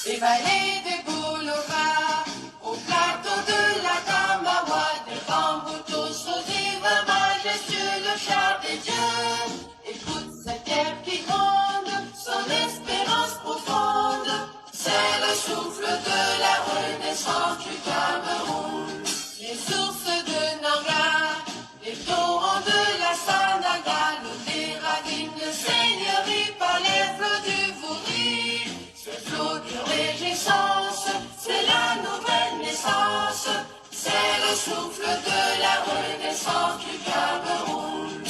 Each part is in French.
Des vallées, des boulevards, au plateau de la Tamawa, des bambous tous rosés, va majestueux le char des dieux. Écoute cette terre qui gronde, son espérance profonde, c'est le souffle de la renaissance du Cameroun. Les sources de Nanga, les torrents de la Sanaga, l'eau des ravines de seigneurie par les flots du Vouri. Ce flot de régissance, c'est la nouvelle naissance, c'est le souffle de la renaissance du Cameroun.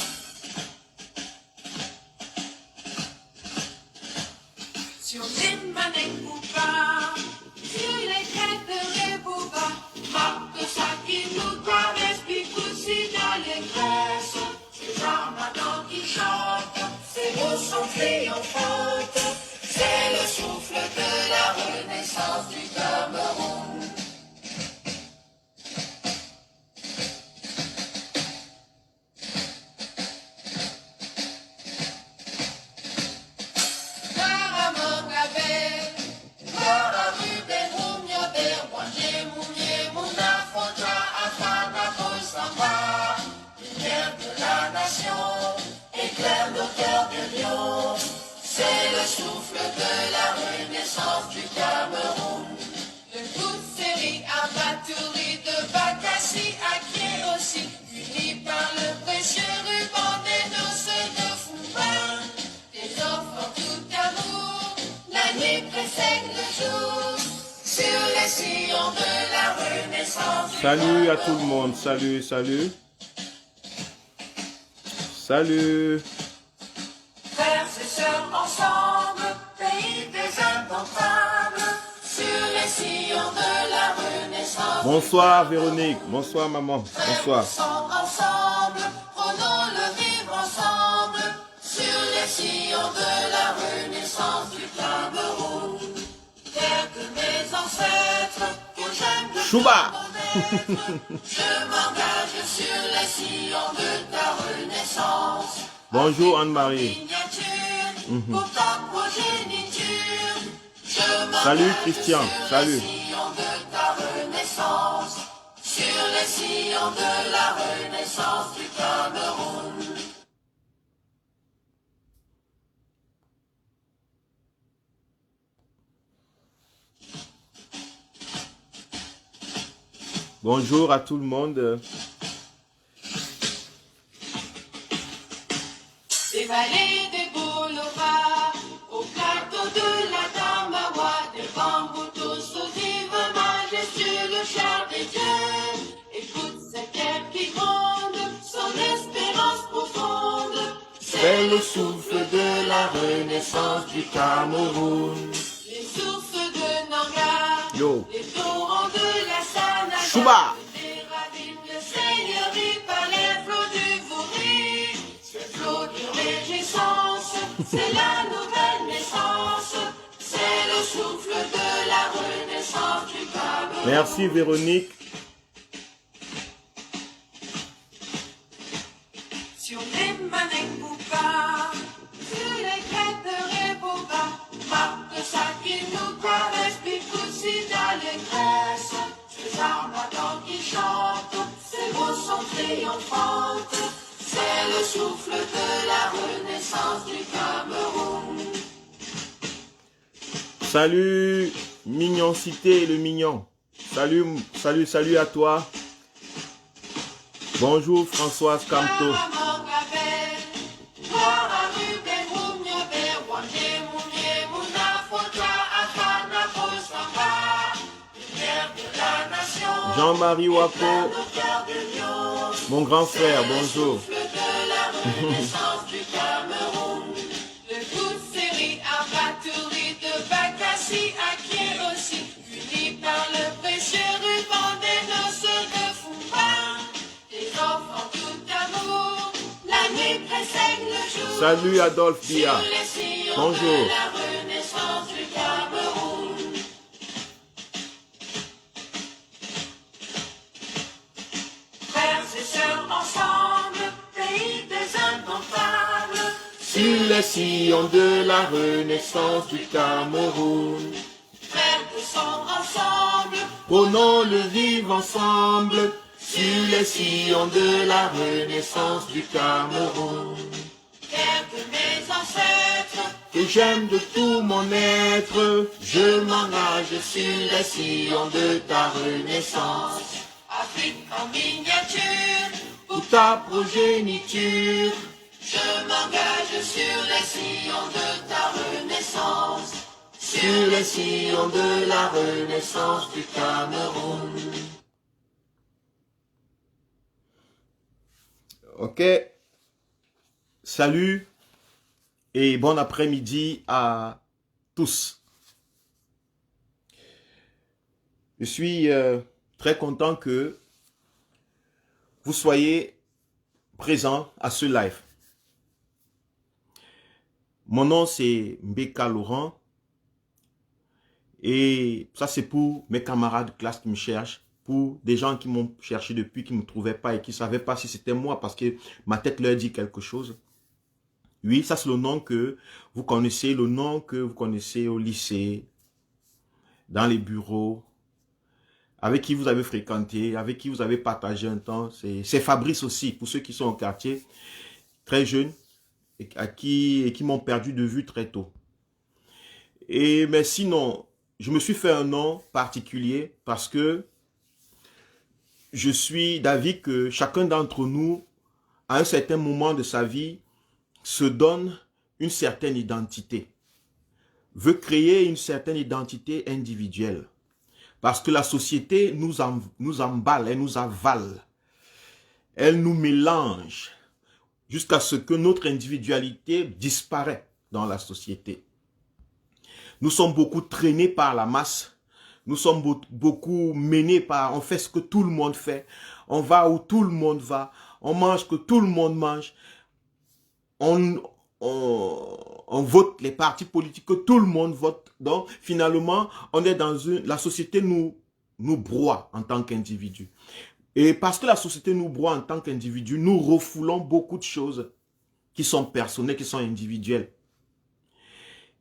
Sur les Manekoupa, sur les crêtes de Rebouba, marque ça qui nous caresse, Picoussi dans les graisses. Ces armadans qui chantent, ces mots sont triomphantes, c'est le souffle de la renaissance du Cameroun. Éclaire nos cœurs de lion, c'est le souffle de la renaissance du Cameroun. De toute série abattoirie de Bakassi à Kéossi, unis par le précieux ruban des noces de Fumba. Des enfants tout amour, la nuit précède le jour, sur les sillons de la renaissance du Cameroun. Salut à tout le monde, salut, salut. Salut. Frères et sœurs ensemble, pays des indomptables, sur les sillons de la renaissance. Bonsoir Véronique, bonsoir maman, bonsoir. Ensemble, prenons le vivre ensemble, sur les sillons de la renaissance du Cameroun. Terre de mes ancêtres, que j'aime de Chouba. Je m'engage sur les sillons de ta renaissance. Bonjour Anne-Marie. Pour ta progéniture, je Salut Christian, salut. sur les sillons de ta renaissance, sur les sillons de la renaissance du Cameroun. Bonjour à tout le monde. Des vallées, des boulevards, au plateau de la Tamawa, des bambous tous rosés, va majestueux le char des dieux. Écoute cette terre qui gronde, son espérance profonde, C'est le souffle de la renaissance du Cameroun. les sources de Nanga, Yo. les torrents de la Sanaga, Chouba. des ravines de seigneurie par les flots du Vouri. Ce flot de régissance, c'est la nouvelle naissance, c'est le souffle de la renaissance du Cameroun. Merci Véronique. Sur les Manekoupa, sur les crêtes de Rebouba, marque ça qui nous caresse, Picoussi dans les graisses. Ces armadans qui chantent, ces mots sont triomphantes, c'est le souffle de la renaissance du Cameroun. Salut Mignon Cité, le mignon. Salut, salut, salut à toi. Bonjour Françoise Camto. Jean-Marie Wako, mon grand frère, bonjour. De toute série abattoirie de Bakassi à Kéossi, unis par le précieux ruban des noces de Fumba. Des enfants tout amour, la nuit précède le jour. Salut Adolphe Bia. Sur les sillons Bonjour. de la renaissance du Cameroun. Frères et sœurs ensemble, pays des indomptables, Sur les sillons de la renaissance du Cameroun. frères dansons ensemble. Prenons le vivre ensemble sur les sillons de la renaissance du Cameroun. Terre de mes ancêtres, Que j'aime de tout mon être, je m'engage sur les sillons de ta renaissance. Afrique en miniature, Pour ta progéniture, je m'engage sur les sillons de ta renaissance. sur les sillons de la renaissance du Cameroun. Ok, salut et bon après-midi à tous. Je suis très content que vous soyez présents à ce live. Mon nom c'est Mbeka Laurent et ça c'est pour mes camarades de classe qui me cherchent, pour des gens qui m'ont cherché depuis, qui ne me trouvaient pas et qui ne savaient pas si c'était moi parce que ma tête leur dit quelque chose. Oui, ça c'est le nom que vous connaissez, le nom que vous connaissez au lycée, dans les bureaux, avec qui vous avez fréquenté, avec qui vous avez partagé un temps. C'est Fabrice aussi, pour ceux qui sont au quartier, très jeunes, et qui m'ont perdu de vue très tôt. Mais sinon, je me suis fait un nom particulier parce que je suis d'avis que chacun d'entre nous, à un certain moment de sa vie, se donne une certaine identité, veut créer une certaine identité individuelle. Parce que la société nous emballe, elle nous avale, elle nous mélange jusqu'à ce que notre individualité disparaît dans la société. Nous sommes beaucoup traînés par la masse, nous sommes beaucoup menés par, on fait ce que tout le monde fait, on va où tout le monde va, on mange ce que tout le monde mange, on vote les partis politiques que tout le monde vote. Donc, finalement, on est dans la société nous broie en tant qu'individu. Et parce que la société nous broie en tant qu'individu, nous refoulons beaucoup de choses qui sont personnelles, qui sont individuelles.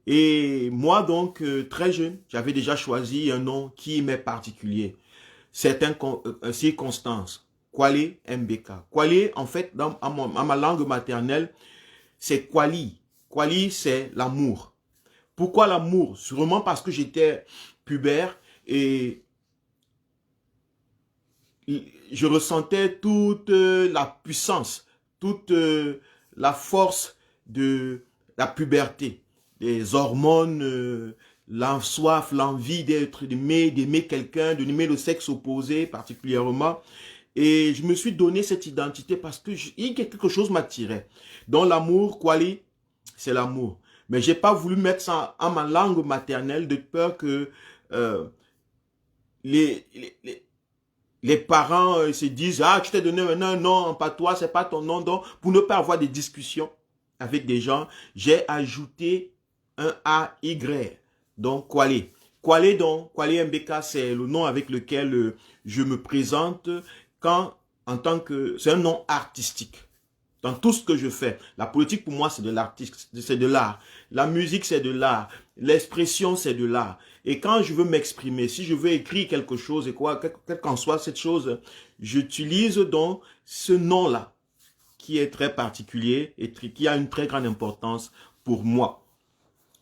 Et moi, donc, très jeune, j'avais déjà choisi un nom qui m'est particulier. Certaines circonstances. Kwale Mbeka. Kwale, en fait, à ma langue maternelle, c'est Kwali. Kwali, c'est l'amour. Pourquoi l'amour? Sûrement parce que j'étais pubère et je ressentais toute la puissance, toute la force de la puberté. Les hormones, la soif, l'envie d'être aimé, d'aimer quelqu'un, d'aimer le sexe opposé particulièrement. Et je me suis donné cette identité parce que quelque chose m'attirait. Donc l'amour, Kwali, c'est l'amour. Mais j'ai pas voulu mettre ça en ma langue maternelle de peur que les parents se disent « Ah, tu t'es donné un nom, pas toi, c'est pas ton nom. » Donc, pour ne pas avoir des discussions avec des gens, j'ai ajouté un A-Y. Donc, Kwale. Kwale, donc, Kwale Mbeka, c'est le nom avec lequel je me présente en tant que... C'est un nom artistique. Dans tout ce que je fais. La politique, pour moi, c'est de l'artiste, c'est de l'art. La musique, c'est de l'art. L'expression, c'est de l'art. Et quand je veux m'exprimer, si je veux écrire quelque chose, et quoi, quelle qu'en soit cette chose, j'utilise donc ce nom-là, qui est très particulier et qui a une très grande importance pour moi.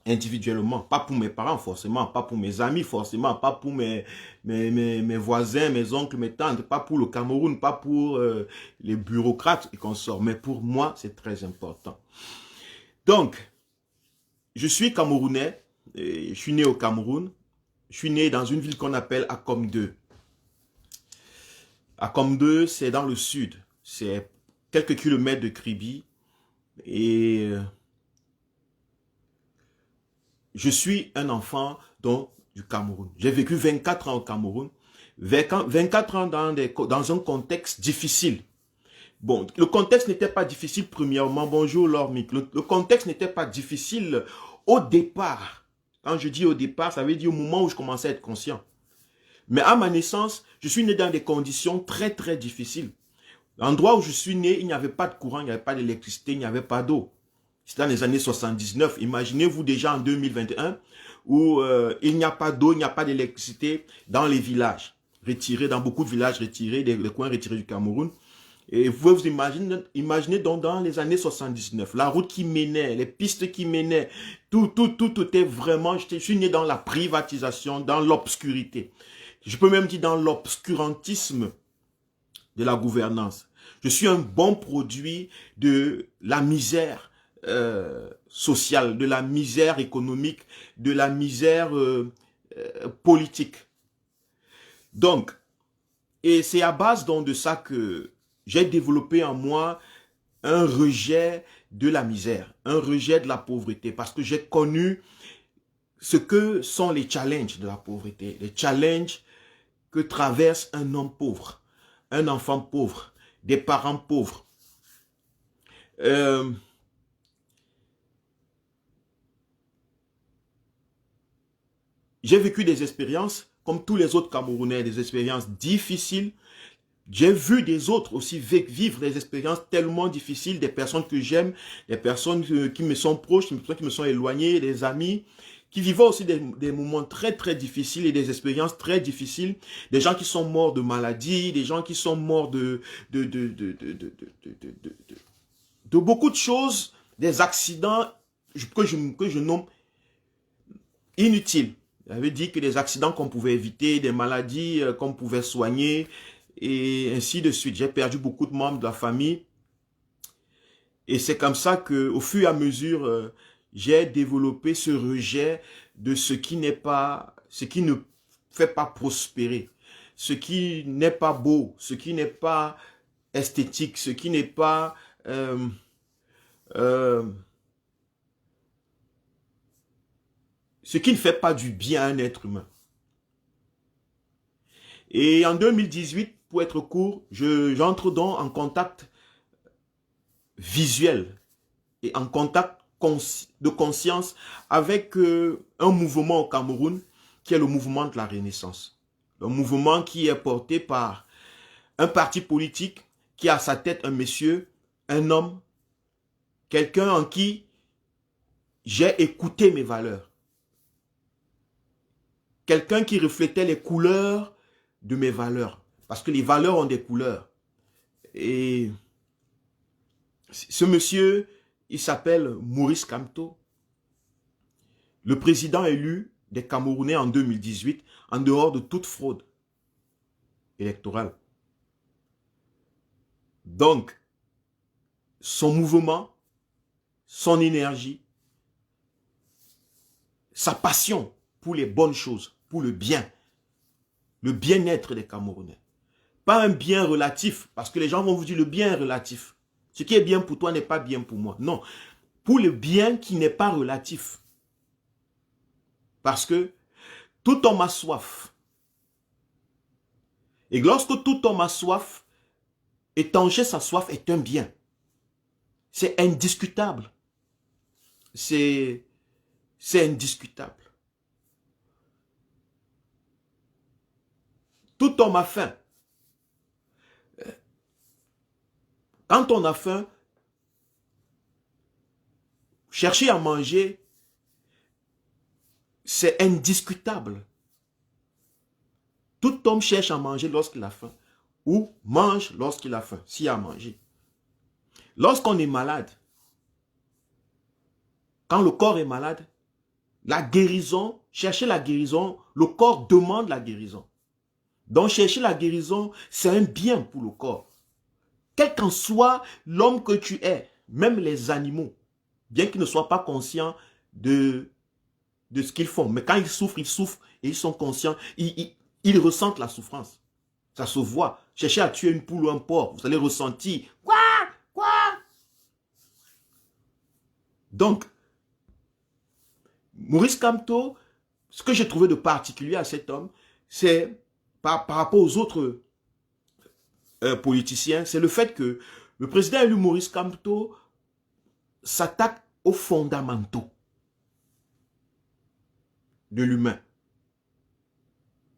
Individuellement, pas pour mes parents forcément, pas pour mes amis forcément, pas pour mes voisins, mes oncles, mes tantes, pas pour le Cameroun, pas pour les bureaucrates et consorts, mais pour moi, c'est très important. Donc, je suis Camerounais, je suis né au Cameroun, je suis né dans une ville qu'on appelle Akom 2. Akom 2, c'est dans le sud, c'est quelques kilomètres de Kribi et... je suis un enfant du Cameroun. J'ai vécu 24 ans au Cameroun. 24 ans dans un contexte difficile. Bon, le contexte n'était pas difficile premièrement. Bonjour Lormic. Le contexte n'était pas difficile au départ. Quand je dis au départ, ça veut dire au moment où je commençais à être conscient. Mais à ma naissance, je suis né dans des conditions très très difficiles. L'endroit où je suis né, il n'y avait pas de courant, il n'y avait pas d'électricité, il n'y avait pas d'eau. C'était dans les années 79. Imaginez-vous déjà en 2021, où il n'y a pas d'eau, il n'y a pas d'électricité dans les villages retirés, dans beaucoup de villages retirés, des coins retirés du Cameroun. Et vous pouvez vous imaginer donc dans les années 79, la route qui menait, les pistes qui menaient, tout était vraiment, je suis né dans la privatisation, dans l'obscurité. Je peux même dire dans l'obscurantisme de la gouvernance. Je suis un bon produit de la misère sociale, de la misère économique, de la misère politique. Donc, et c'est à base donc de ça que j'ai développé en moi un rejet de la misère, un rejet de la pauvreté, parce que j'ai connu ce que sont les challenges de la pauvreté, les challenges que traverse un homme pauvre, un enfant pauvre, des parents pauvres. J'ai vécu des expériences, comme tous les autres Camerounais, des expériences difficiles. J'ai vu des autres aussi vivre des expériences tellement difficiles, des personnes que j'aime, des personnes qui me sont proches, des personnes qui me sont éloignées, des amis, qui vivent aussi des moments très très difficiles et des expériences très difficiles, des gens qui sont morts de maladie, des gens qui sont morts de beaucoup de choses, des accidents que je nomme inutiles. J'avais dit que des accidents qu'on pouvait éviter, des maladies qu'on pouvait soigner, et ainsi de suite. J'ai perdu beaucoup de membres de la famille. Et c'est comme ça qu'au fur et à mesure, j'ai développé ce rejet de ce qui n'est pas, ce qui ne fait pas prospérer, ce qui n'est pas beau, ce qui n'est pas esthétique, ce qui n'est pas ce qui ne fait pas du bien à un être humain. Et en 2018, pour être court, j'entre donc en contact visuel et en contact de conscience avec un mouvement au Cameroun qui est le mouvement de la Renaissance. Un mouvement qui est porté par un parti politique qui a à sa tête un monsieur, un homme, quelqu'un en qui j'ai écouté mes valeurs. Quelqu'un qui reflétait les couleurs de mes valeurs. Parce que les valeurs ont des couleurs. Et ce monsieur, il s'appelle Maurice Kamto. Le président élu des Camerounais en 2018, en dehors de toute fraude électorale. Donc, son mouvement, son énergie, sa passion pour les bonnes choses, pour le bien-être des Camerounais. Pas un bien relatif, parce que les gens vont vous dire le bien est relatif. Ce qui est bien pour toi n'est pas bien pour moi. Non, pour le bien qui n'est pas relatif. Parce que tout homme a soif. Et lorsque tout homme a soif, étancher sa soif est un bien. C'est indiscutable. C'est indiscutable. Tout homme a faim. Quand on a faim, chercher à manger, c'est indiscutable. Tout homme cherche à manger lorsqu'il a faim. Ou mange lorsqu'il a faim, s'il a mangé. Lorsqu'on est malade, quand le corps est malade, la guérison, chercher la guérison, le corps demande la guérison. Donc chercher la guérison, c'est un bien pour le corps. Quel qu'en soit l'homme que tu es, même les animaux, bien qu'ils ne soient pas conscients de ce qu'ils font, mais quand ils souffrent et ils sont conscients, ils ressentent la souffrance. Ça se voit. Cherchez à tuer une poule ou un porc, vous allez ressentir. Quoi? Donc, Maurice Kamto, ce que j'ai trouvé de particulier à cet homme, c'est par rapport aux autres politiciens, c'est le fait que le président élu Maurice Kamto s'attaque aux fondamentaux de l'humain.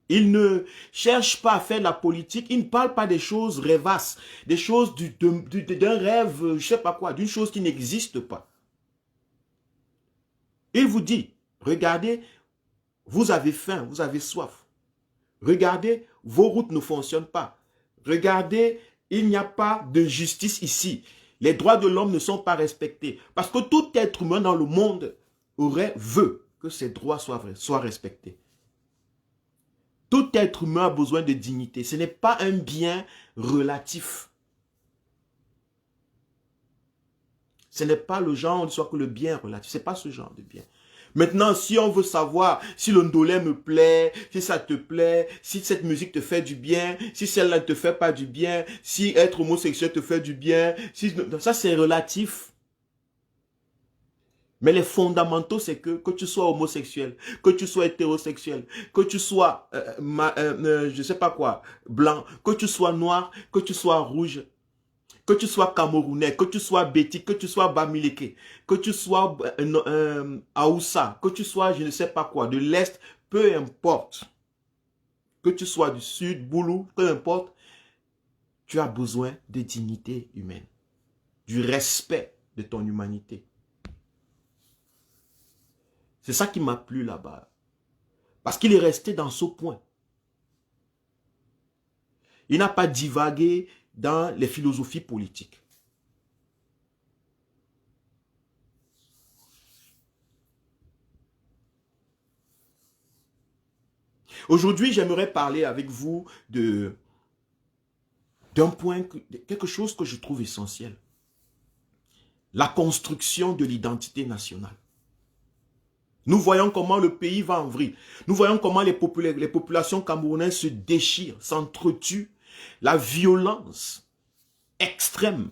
Il ne cherche pas à faire de la politique, il ne parle pas des choses rêvasses, des choses d'un rêve, je ne sais pas quoi, d'une chose qui n'existe pas. Il vous dit, regardez Vous avez faim, vous avez soif. Regardez, vos routes ne fonctionnent pas. Regardez, il n'y a pas de justice ici. Les droits de l'homme ne sont pas respectés. Parce que tout être humain dans le monde veut que ses droits soient respectés. Tout être humain a besoin de dignité. Ce n'est pas un bien relatif. Ce n'est pas le genre, soit que le bien relatif. Ce n'est pas ce genre de bien. Maintenant, si on veut savoir si le ndolé me plaît, si ça te plaît, si cette musique te fait du bien, si celle-là ne te fait pas du bien, si être homosexuel te fait du bien, ça c'est relatif. Mais les fondamentaux, c'est que tu sois homosexuel, que tu sois hétérosexuel, que tu sois, je sais pas quoi, blanc, que tu sois noir, que tu sois rouge, que tu sois camerounais, que tu sois béti, que tu sois bamileke, que tu sois Aoussa, que tu sois je ne sais pas quoi, de l'Est, peu importe. Que tu sois du Sud, Boulou, peu importe, tu as besoin de dignité humaine, du respect de ton humanité. C'est ça qui m'a plu là-bas. Parce qu'il est resté dans ce point. Il n'a pas divagué dans les philosophies politiques. Aujourd'hui, j'aimerais parler avec vous d'un point, quelque chose que je trouve essentiel. La construction de l'identité nationale. Nous voyons comment le pays va en vrille. Nous voyons comment les populations camerounaises se déchirent, s'entretuent. La violence extrême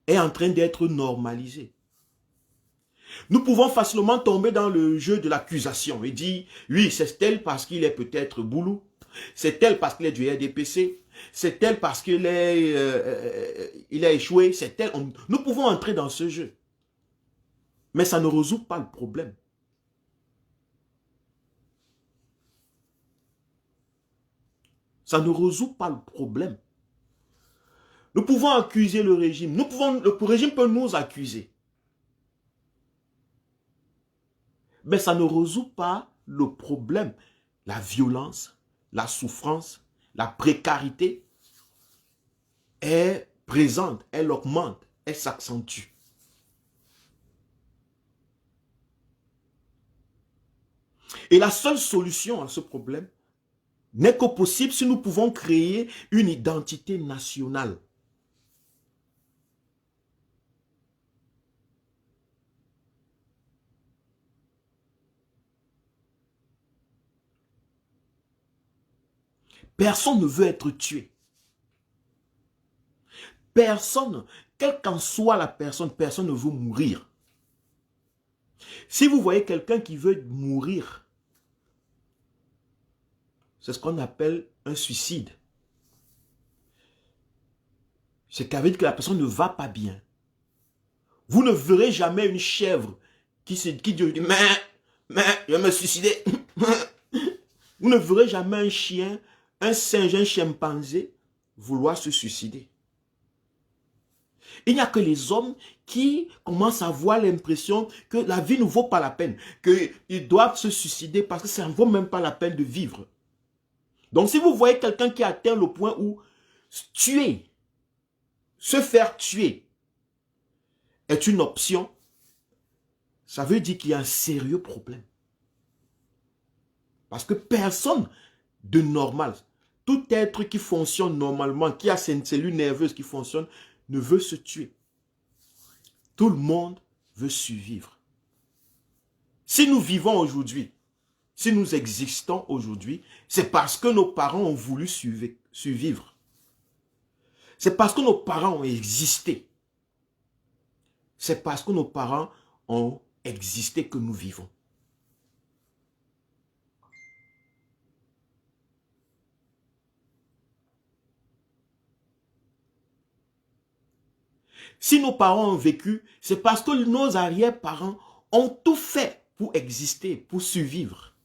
est en train d'être normalisée. Nous pouvons facilement tomber dans le jeu de l'accusation et dire, oui, c'est tel parce qu'il est peut-être boulou, c'est tel parce qu'il est du RDPC, c'est tel parce qu'il il a échoué, c'est tel. Nous pouvons entrer dans ce jeu. Mais ça ne résout pas le problème. Ça ne résout pas le problème. Nous pouvons accuser le régime. Le régime peut nous accuser. Mais ça ne résout pas le problème. La violence, la souffrance, la précarité est présente, elle augmente, elle s'accentue. Et la seule solution à ce problème n'est que possible si nous pouvons créer une identité nationale. Personne ne veut être tué. Personne, quelle qu'en soit la personne, personne ne veut mourir. Si vous voyez quelqu'un qui veut mourir, c'est ce qu'on appelle un suicide. C'est qu'à dire que la personne ne va pas bien. Vous ne verrez jamais une chèvre qui dit mais je vais me suicider. Vous ne verrez jamais un chien, un singe, un chimpanzé vouloir se suicider. Il n'y a que les hommes qui commencent à avoir l'impression que la vie ne vaut pas la peine, qu'ils doivent se suicider parce que ça ne vaut même pas la peine de vivre. Donc si vous voyez quelqu'un qui atteint le point où tuer, se faire tuer est une option, ça veut dire qu'il y a un sérieux problème. Parce que personne de normal, tout être qui fonctionne normalement, qui a ses cellules nerveuses qui fonctionnent, ne veut se tuer. Tout le monde veut survivre. Si nous vivons aujourd'hui, si nous existons aujourd'hui, c'est parce que nos parents ont voulu survivre. C'est parce que nos parents ont existé. C'est parce que nos parents ont existé que nous vivons. Si nos parents ont vécu, c'est parce que nos arrière-parents ont tout fait pour exister, pour survivre.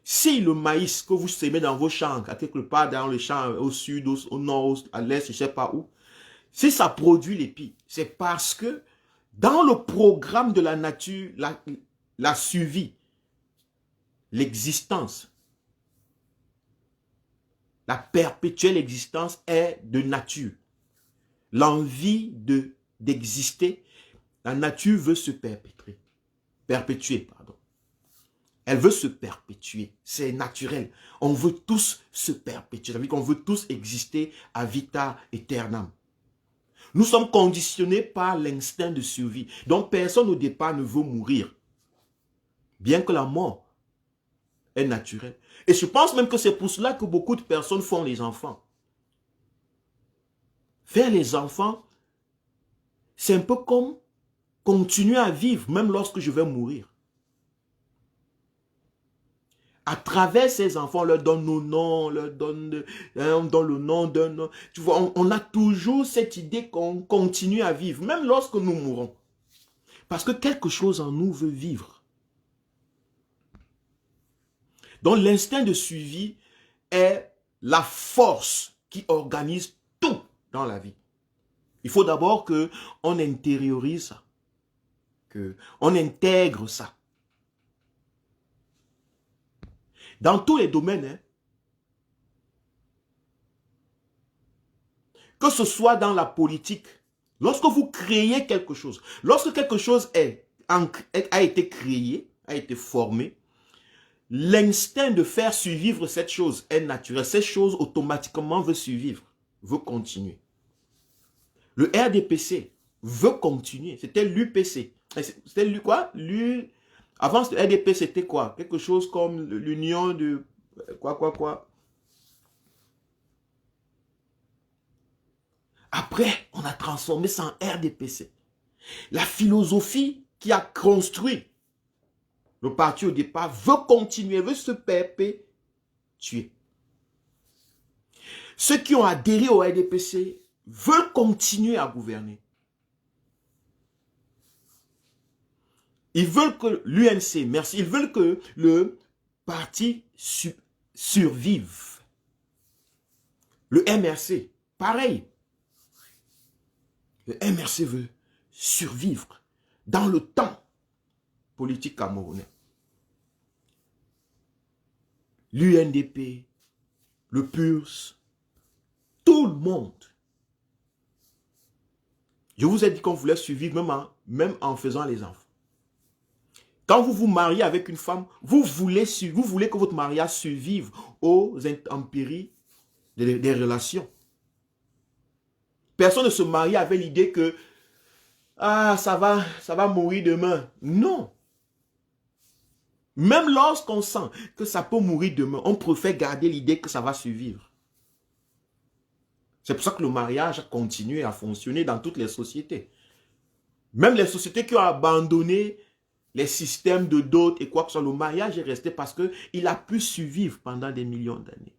Si le maïs que vous semez dans vos champs, à quelque part dans le champ, au sud, au nord, à l'est, je ne sais pas où, Si ça produit l'épi, c'est parce que dans le programme de la nature, la survie, l'existence, la perpétuelle existence est de nature. L'envie d'exister, la nature veut se perpétuer, pardon. Elle veut se perpétuer, c'est naturel. On veut tous se perpétuer, c'est-à-dire qu'on veut tous exister à vita aeternam. Nous sommes conditionnés par l'instinct de survie. Donc personne au départ ne veut mourir, bien que la mort est naturelle. Et je pense même que c'est pour cela que beaucoup de personnes font les enfants. Faire les enfants, c'est un peu comme continuer à vivre, même lorsque je vais mourir. À travers ces enfants, on leur donne nos noms, on leur donne, on donne le nom d'un nom. Tu vois, on a toujours cette idée qu'on continue à vivre, même lorsque nous mourrons. Parce que quelque chose en nous veut vivre. Donc l'instinct de survie est la force qui organise tout dans la vie. Il faut d'abord qu'on intériorise ça, qu'on intègre ça. Dans tous les domaines, hein, que ce soit dans la politique, lorsque vous créez quelque chose, lorsque quelque chose a été créé, a été formé, l'instinct de faire survivre cette chose est naturel. Cette chose automatiquement veut survivre, veut continuer. Le RDPC veut continuer. C'était l'UPC. C'était quoi? Avant, le RDP, c'était quoi? Quelque chose comme l'union de... Quoi? Après, on a transformé ça en RDPC. La philosophie qui a construit le parti au départ veut continuer, veut se perpétuer. Ceux qui ont adhéré au RDPC veulent continuer à gouverner. Ils veulent que l'UNC, merci, ils veulent que le parti survive. Le MRC, pareil. Le MRC veut survivre dans le temps politique camerounais. L'UNDP, le PURS, tout le monde. Je vous ai dit qu'on voulait survivre même en faisant les enfants. Quand vous vous mariez avec une femme, vous voulez que votre mariage survive aux intempéries des relations. Personne ne se marie avec l'idée que ça va mourir demain. Non. Même lorsqu'on sent que ça peut mourir demain, on préfère garder l'idée que ça va survivre. C'est pour ça que le mariage a continué à fonctionner dans toutes les sociétés. Même les sociétés qui ont abandonné les systèmes de dot et quoi que ce soit, le mariage est resté parce qu'il a pu survivre pendant des millions d'années.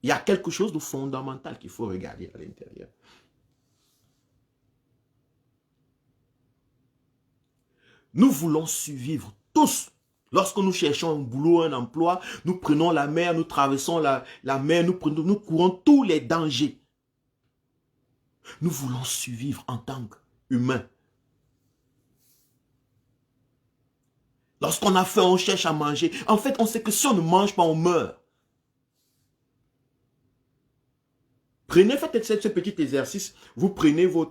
Il y a quelque chose de fondamental qu'il faut regarder à l'intérieur. Nous voulons survivre tous. Lorsque nous cherchons un boulot, un emploi, nous prenons la mer, nous traversons la mer, nous courons tous les dangers. Nous voulons survivre en tant qu'humains. Lorsqu'on a faim, on cherche à manger. En fait, on sait que si on ne mange pas, on meurt. Faites ce petit exercice. Vous prenez vos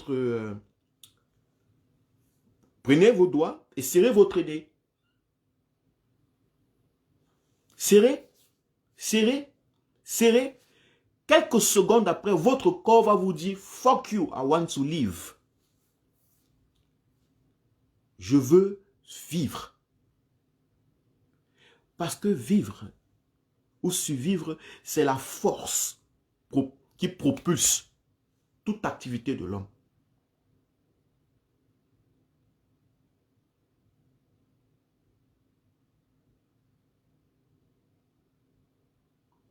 doigts et serrez votre nez. Serrez. Quelques secondes après, votre corps va vous dire « Fuck you, I want to live ». Je veux vivre. Parce que vivre ou survivre, c'est la force qui propulse toute activité de l'homme.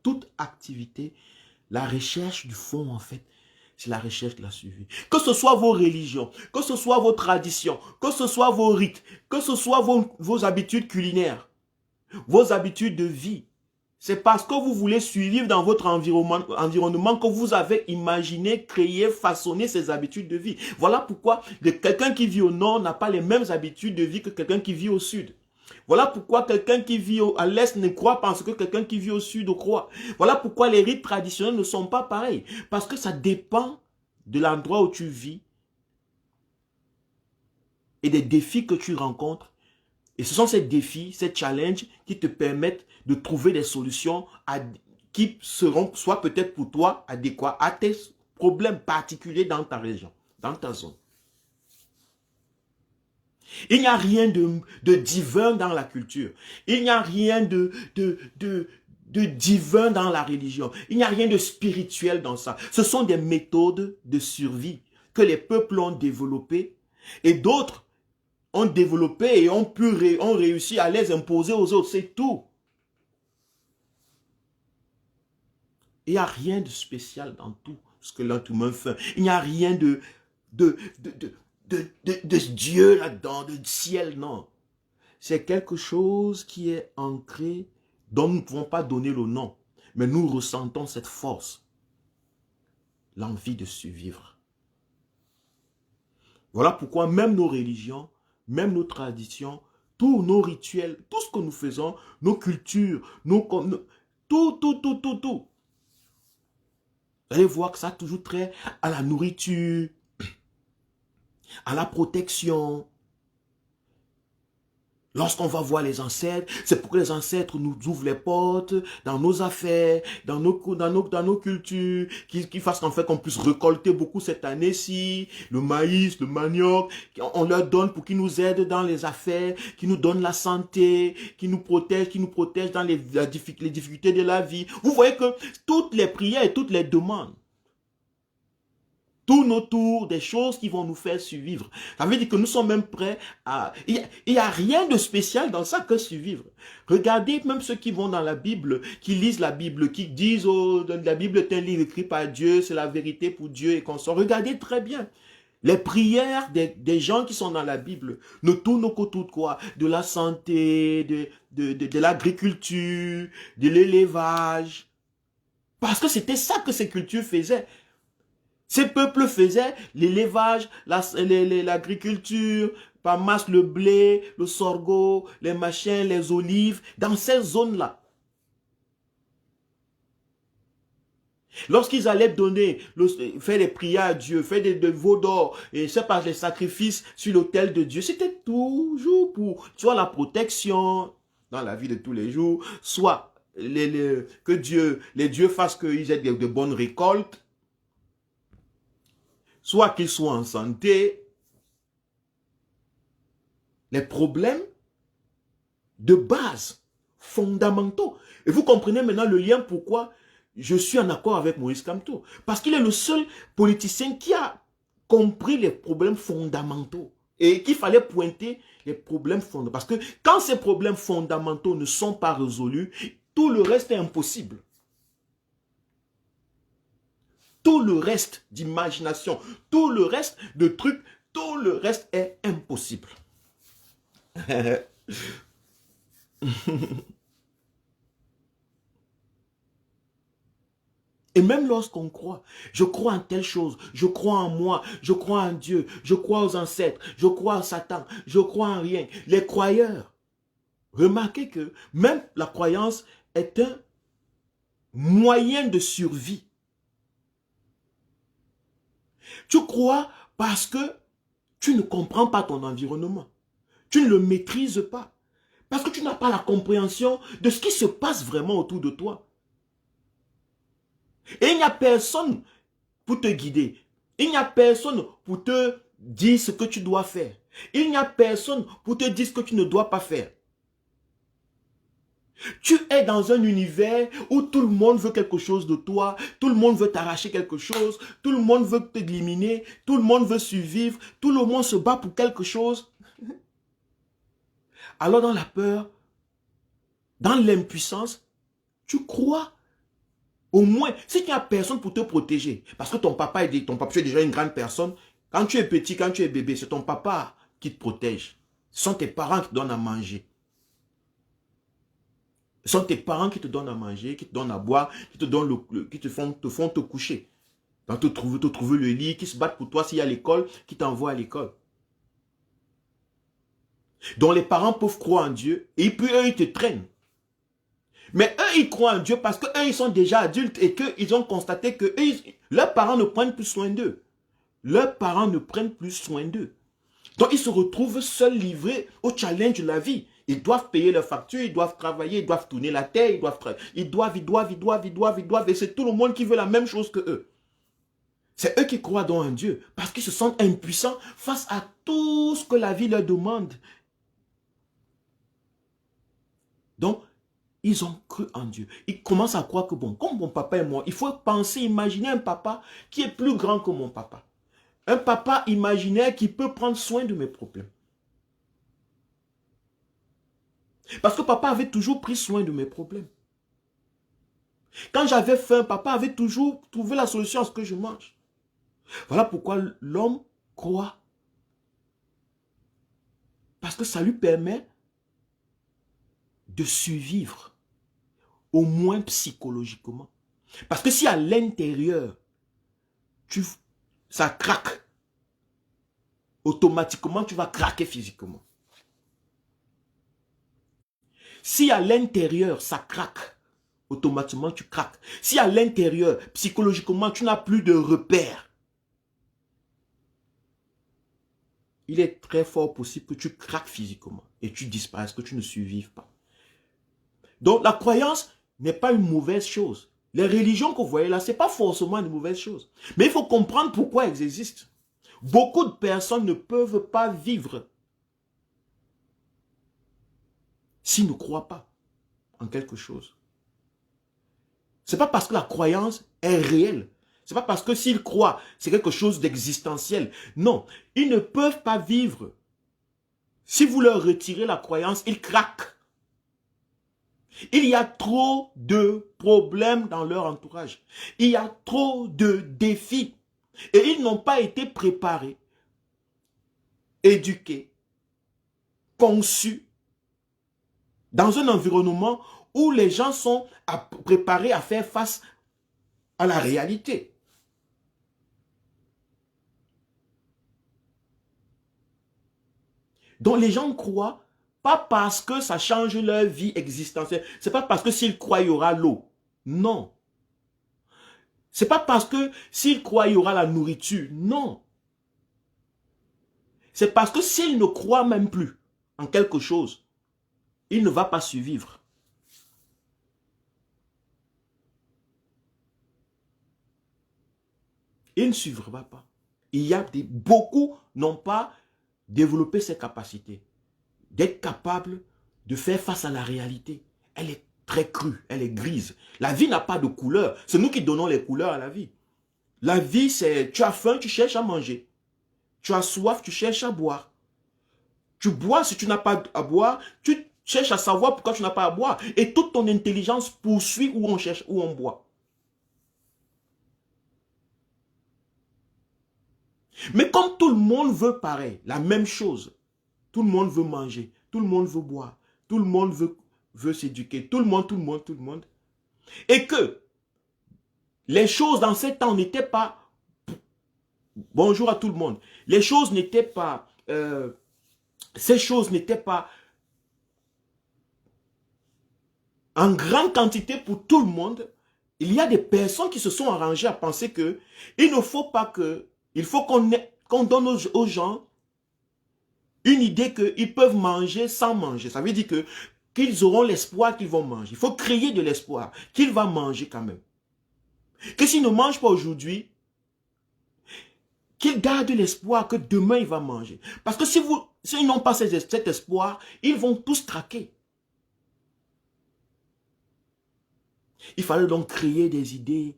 Toute activité, la recherche du fond en fait, c'est la recherche de la survie. Que ce soit vos religions, que ce soit vos traditions, que ce soit vos rites, que ce soit vos habitudes culinaires, vos habitudes de vie, C'est parce que vous voulez survivre dans votre environnement que vous avez imaginé, créé, façonné ces habitudes de vie. Voilà pourquoi quelqu'un qui vit au nord n'a pas les mêmes habitudes de vie que quelqu'un qui vit au sud. Voilà pourquoi quelqu'un qui vit à l'est ne croit pas en ce que quelqu'un qui vit au sud croit. Voilà pourquoi les rites traditionnels ne sont pas pareils. Parce que ça dépend de l'endroit où tu vis et des défis que tu rencontres. Et ce sont ces défis, ces challenges qui te permettent de trouver des solutions qui seront soit peut-être pour toi adéquats à tes problèmes particuliers dans ta région, dans ta zone. Il n'y a rien de divin dans la culture. Il n'y a rien de divin dans la religion. Il n'y a rien de spirituel dans ça. Ce sont des méthodes de survie que les peuples ont développées et d'autres ont développé et ont réussi à les imposer aux autres. C'est tout. Il n'y a rien de spécial dans tout ce que l'être humain fait. Il n'y a rien de Dieu là-dedans, de ciel, non. C'est quelque chose qui est ancré, dont nous ne pouvons pas donner le nom. Mais nous ressentons cette force, l'envie de survivre. Voilà pourquoi même nos religions, même nos traditions, tous nos rituels, tout ce que nous faisons, nos cultures, tout. Vous allez voir que ça a toujours trait à la nourriture, à la protection. Lorsqu'on va voir les ancêtres, c'est pour que les ancêtres nous ouvrent les portes dans nos affaires, dans nos cultures, qui fassent en fait qu'on puisse récolter beaucoup cette année-ci, le maïs, le manioc, on leur donne pour qu'ils nous aident dans les affaires, qui nous donnent la santé, qui nous protègent dans les difficultés de la vie. Vous voyez que toutes les prières et toutes les demandes tournent autour des choses qui vont nous faire survivre. Ça veut dire que nous sommes même prêts à... Il n'y a rien de spécial dans ça que survivre. Regardez même ceux qui vont dans la Bible, qui lisent la Bible, qui disent oh, la Bible est un livre écrit par Dieu, c'est la vérité pour Dieu et qu'on sort. Regardez très bien. Les prières des gens qui sont dans la Bible ne tournent autour de quoi? De la santé, de l'agriculture, de l'élevage. Parce que c'était ça que ces cultures faisaient. Ces peuples faisaient l'élevage, l'agriculture, par masse le blé, le sorgho, les machins, les olives, dans ces zones-là. Lorsqu'ils allaient faire des prières à Dieu, faire des veaux d'or, et c'est par les sacrifices sur l'autel de Dieu, c'était toujours pour soit la protection dans la vie de tous les jours, soit que les dieux fassent qu'ils aient de bonnes récoltes, soit qu'ils soient en santé. Les problèmes de base, fondamentaux. Et vous comprenez maintenant le lien pourquoi je suis en accord avec Moïse Kamto. Parce qu'il est le seul politicien qui a compris les problèmes fondamentaux. Et qu'il fallait pointer les problèmes fondamentaux. Parce que quand ces problèmes fondamentaux ne sont pas résolus, tout le reste est impossible. Tout le reste d'imagination, tout le reste de trucs, tout le reste est impossible. Et même lorsqu'on croit, je crois en telle chose, je crois en moi, je crois en Dieu, je crois aux ancêtres, je crois en Satan, je crois en rien. Les croyeurs, remarquez que même la croyance est un moyen de survie. Tu crois parce que tu ne comprends pas ton environnement. Tu ne le maîtrises pas. Parce que tu n'as pas la compréhension de ce qui se passe vraiment autour de toi. Et il n'y a personne pour te guider. Il n'y a personne pour te dire ce que tu dois faire. Il n'y a personne pour te dire ce que tu ne dois pas faire. Tu es dans un univers où tout le monde veut quelque chose de toi, tout le monde veut t'arracher quelque chose, tout le monde veut t'éliminer, tout le monde veut survivre, tout le monde se bat pour quelque chose. Alors dans la peur, dans l'impuissance, tu crois au moins, si tu n'as personne pour te protéger, parce que ton papa tu es déjà une grande personne, quand tu es petit, quand tu es bébé, c'est ton papa qui te protège. Ce sont tes parents qui te donnent à manger. Ce sont tes parents qui te donnent à manger, qui te donnent à boire, qui te donnent qui te font te coucher. Dans te trouver le lit, qui se battent pour toi s'il y a l'école, qui t'envoient à l'école. Donc les parents peuvent croire en Dieu et puis eux, ils te traînent. Mais eux, ils croient en Dieu parce qu'eux, ils sont déjà adultes et qu'ils ont constaté que leurs parents ne prennent plus soin d'eux. Leurs parents ne prennent plus soin d'eux. Donc ils se retrouvent seuls livrés au challenge de la vie. Ils doivent payer leurs factures, ils doivent travailler, ils doivent tourner la terre, ils doivent. Et c'est tout le monde qui veut la même chose que eux. C'est eux qui croient donc en Dieu parce qu'ils se sentent impuissants face à tout ce que la vie leur demande. Donc, ils ont cru en Dieu. Ils commencent à croire que, bon, comme mon papa est mort, il faut penser, imaginer un papa qui est plus grand que mon papa. Un papa imaginaire qui peut prendre soin de mes problèmes. Parce que papa avait toujours pris soin de mes problèmes. Quand j'avais faim, papa avait toujours trouvé la solution à ce que je mange. Voilà pourquoi l'homme croit. Parce que ça lui permet de survivre, au moins psychologiquement. Parce que si à l'intérieur, ça craque, automatiquement, tu vas craquer physiquement. Si à l'intérieur, ça craque, automatiquement, tu craques. Si à l'intérieur, psychologiquement, tu n'as plus de repères, il est très fort possible que tu craques physiquement et tu disparaisses, que tu ne survives pas. Donc, la croyance n'est pas une mauvaise chose. Les religions que vous voyez là, ce n'est pas forcément une mauvaise chose. Mais il faut comprendre pourquoi elles existent. Beaucoup de personnes ne peuvent pas vivre s'ils ne croient pas en quelque chose. Ce n'est pas parce que la croyance est réelle. Ce n'est pas parce que s'ils croient, c'est quelque chose d'existentiel. Non, ils ne peuvent pas vivre. Si vous leur retirez la croyance, ils craquent. Il y a trop de problèmes dans leur entourage. Il y a trop de défis. Et ils n'ont pas été préparés, éduqués, conçus dans un environnement où les gens sont préparés à faire face à la réalité. Donc les gens croient, pas parce que ça change leur vie existentielle. Ce n'est pas parce que s'ils croient, il y aura l'eau. Non. Ce n'est pas parce que s'ils croient, il y aura la nourriture. Non. C'est parce que s'ils ne croient même plus en quelque chose, il ne va pas survivre. Il ne survivra pas. Beaucoup n'ont pas développé ces capacités d'être capable de faire face à la réalité. Elle est très crue, elle est grise. La vie n'a pas de couleur. C'est nous qui donnons les couleurs à la vie. La vie, c'est tu as faim, tu cherches à manger. Tu as soif, tu cherches à boire. Tu bois si tu n'as pas à boire, tu cherches à savoir pourquoi tu n'as pas à boire. Et toute ton intelligence poursuit où on cherche, où on boit. Mais comme tout le monde veut pareil, la même chose, tout le monde veut manger, tout le monde veut boire, tout le monde veut s'éduquer, tout le monde, et que les choses dans ces temps n'étaient pas, bonjour à tout le monde, les choses n'étaient pas, ces choses n'étaient pas en grande quantité pour tout le monde. Il y a des personnes qui se sont arrangées à penser que il ne faut pas que, il faut qu'on donne aux gens une idée qu'ils peuvent manger sans manger. Ça veut dire qu'ils auront l'espoir qu'ils vont manger. Il faut créer de l'espoir qu'il va manger quand même. Que s'il ne mange pas aujourd'hui, qu'il garde l'espoir que demain il va manger. Parce que s'ils n'ont pas cet espoir, ils vont tous craquer. Il fallait donc créer des idées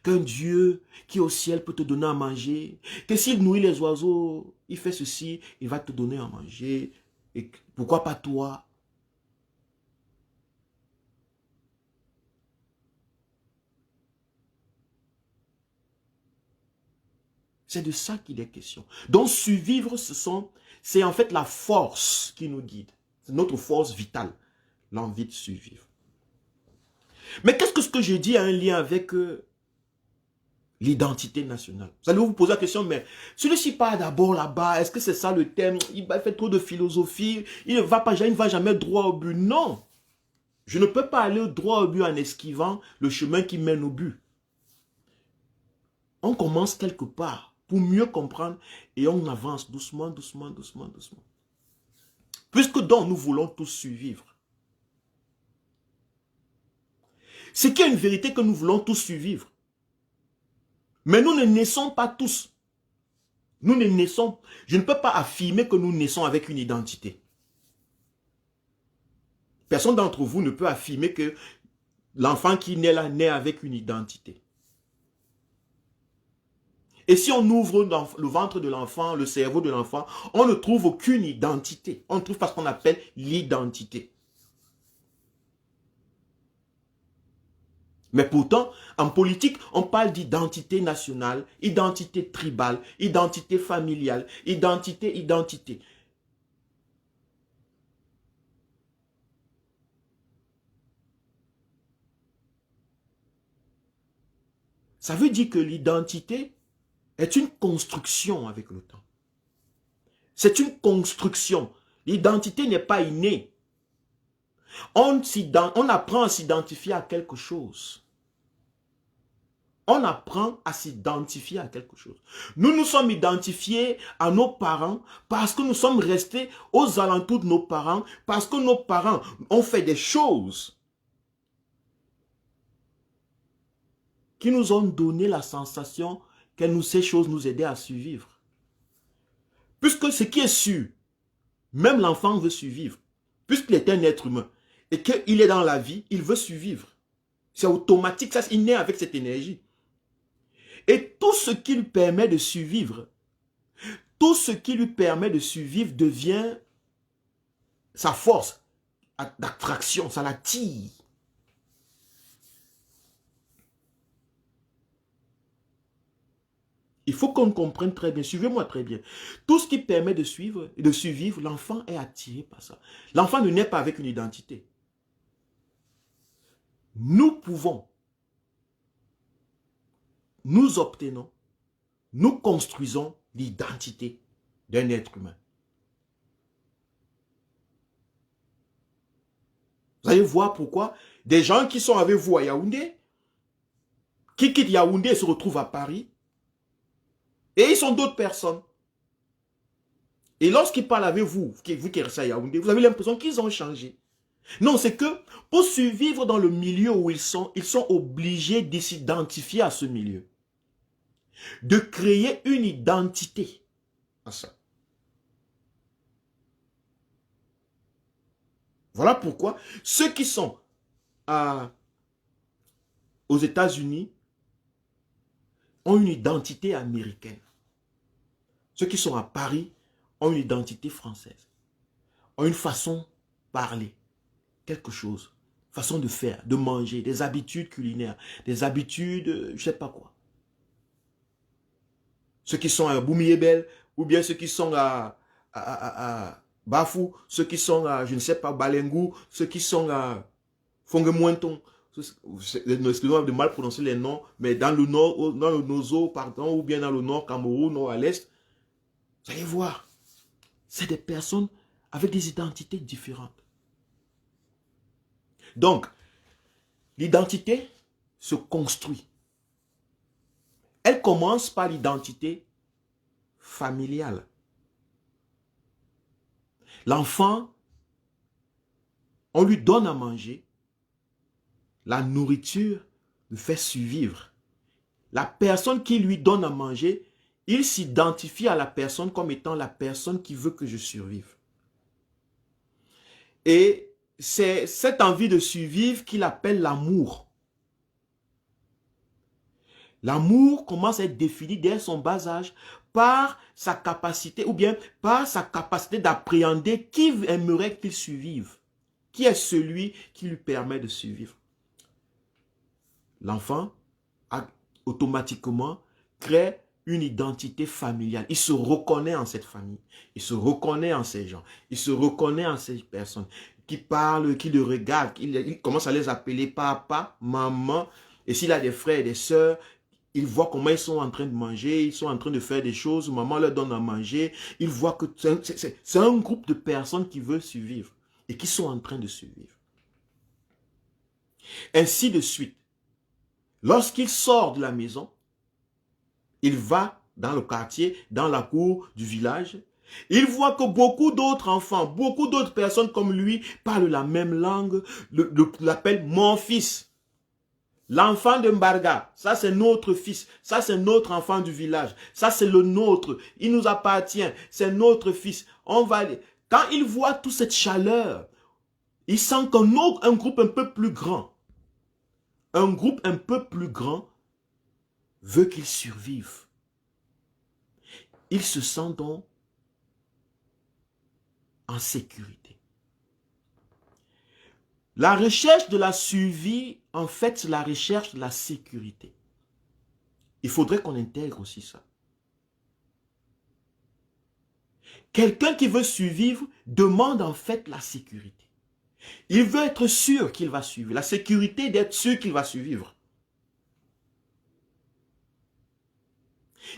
qu'un Dieu qui est au ciel peut te donner à manger, que s'il nourrit les oiseaux, il fait ceci, il va te donner à manger, et pourquoi pas toi? C'est de ça qu'il est question. Donc survivre, c'est en fait la force qui nous guide. C'est notre force vitale, l'envie de survivre. Mais qu'est-ce que ce que je dis a un lien avec l'identité nationale? Vous allez vous poser la question, mais celui-ci part d'abord là-bas, est-ce que c'est ça le thème? Il va faire trop de philosophie, il ne va jamais droit au but. Non! Je ne peux pas aller droit au but en esquivant le chemin qui mène au but. On commence quelque part pour mieux comprendre et on avance doucement, doucement, doucement, doucement. Puisque donc nous voulons tous survivre. C'est qu'il y a une vérité que nous voulons tous survivre. Mais nous ne naissons pas tous. Nous ne naissons, je ne peux pas affirmer que nous naissons avec une identité. Personne d'entre vous ne peut affirmer que l'enfant qui naît là naît avec une identité. Et si on ouvre le ventre de l'enfant, le cerveau de l'enfant, on ne trouve aucune identité. On trouve pas ce qu'on appelle l'identité. Mais pourtant, en politique, on parle d'identité nationale, identité tribale, identité familiale, identité. Ça veut dire que l'identité est une construction avec le temps. C'est une construction. L'identité n'est pas innée. On apprend à s'identifier à quelque chose. On apprend à s'identifier à quelque chose. Nous nous sommes identifiés à nos parents parce que nous sommes restés aux alentours de nos parents, parce que nos parents ont fait des choses qui nous ont donné la sensation que ces choses nous aidaient à survivre. Puisque ce qui est sûr, même l'enfant veut survivre, puisqu'il est un être humain, et qu'il est dans la vie, il veut survivre. C'est automatique, ça, il naît avec cette énergie. Et tout ce qui lui permet de survivre, devient sa force d'attraction, ça l'attire. Il faut qu'on comprenne très bien, suivez-moi très bien. Tout ce qui permet de survivre, l'enfant est attiré par ça. L'enfant ne naît pas avec une identité. Nous pouvons, nous obtenons, nous construisons l'identité d'un être humain. Vous allez voir pourquoi des gens qui sont avec vous à Yaoundé, qui quittent Yaoundé et se retrouvent à Paris, et ils sont d'autres personnes. Et lorsqu'ils parlent avec vous, vous qui restez à Yaoundé, vous avez l'impression qu'ils ont changé. Non, c'est que pour survivre dans le milieu où ils sont obligés de s'identifier à ce milieu. De créer une identité à ça. Voilà pourquoi ceux qui sont aux États-Unis ont une identité américaine. Ceux qui sont à Paris ont une identité française. Ont une façon de parler. Quelque chose, façon de faire, de manger, des habitudes culinaires, des habitudes, je ne sais pas quoi. Ceux qui sont à Boumiébel, ou bien ceux qui sont à Bafou, ceux qui sont à, je ne sais pas, Balengou, ceux qui sont à Fonguemouenton. Excusez-moi de mal prononcer les noms, mais dans le nord, dans le Nozo, pardon, ou bien dans le nord Cameroun, nord à l'est, vous allez voir, c'est des personnes avec des identités différentes. Donc, l'identité se construit. Elle commence par l'identité familiale. L'enfant, on lui donne à manger. La nourriture le fait survivre. La personne qui lui donne à manger, il s'identifie à la personne comme étant la personne qui veut que je survive. Et c'est cette envie de survivre qu'il appelle l'amour. L'amour commence à être défini dès son bas âge par sa capacité, ou bien par sa capacité d'appréhender qui aimerait qu'il survive. Qui est celui qui lui permet de survivre. L'enfant, automatiquement, crée une identité familiale. Il se reconnaît en cette famille. Il se reconnaît en ces gens. Il se reconnaît en ces personnes. qui parlent, qui le regardent. Il commence à les appeler papa, maman. Et s'il a des frères et des sœurs, il voit comment ils sont en train de manger, ils sont en train de faire des choses, maman leur donne à manger. Il voit que c'est un groupe de personnes qui veulent survivre et qui sont en train de survivre. Ainsi de suite. Lorsqu'il sort de la maison, il va dans le quartier, dans la cour du village. Il voit que beaucoup d'autres enfants, beaucoup d'autres personnes comme lui parlent la même langue, l'appellent mon fils. L'enfant de Mbarga, ça c'est notre fils, ça c'est notre enfant du village, ça c'est le nôtre, il nous appartient, c'est notre fils. On va aller. Quand il voit toute cette chaleur, il sent qu'un groupe un peu plus grand, veut qu'il survive. Il se sent donc en sécurité. La recherche de la survie, en fait, c'est la recherche de la sécurité. Il faudrait qu'on intègre aussi ça. Quelqu'un qui veut survivre demande en fait la sécurité. Il veut être sûr qu'il va survivre. La sécurité d'être sûr qu'il va survivre.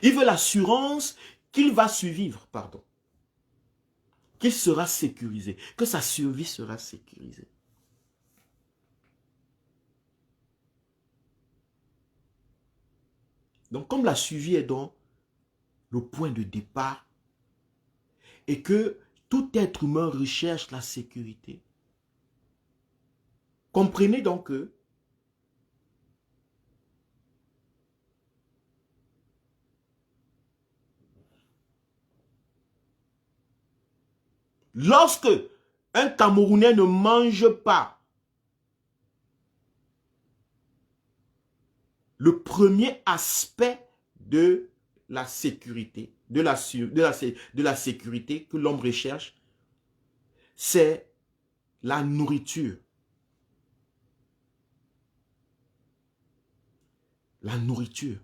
Il veut l'assurance qu'il va survivre, pardon. Qu'il sera sécurisé, que sa survie sera sécurisée. Donc, comme la survie est donc le point de départ et que tout être humain recherche la sécurité, comprenez donc que lorsque un Camerounais ne mange pas, le premier aspect de la sécurité, de la sécurité que l'homme recherche, c'est la nourriture. La nourriture.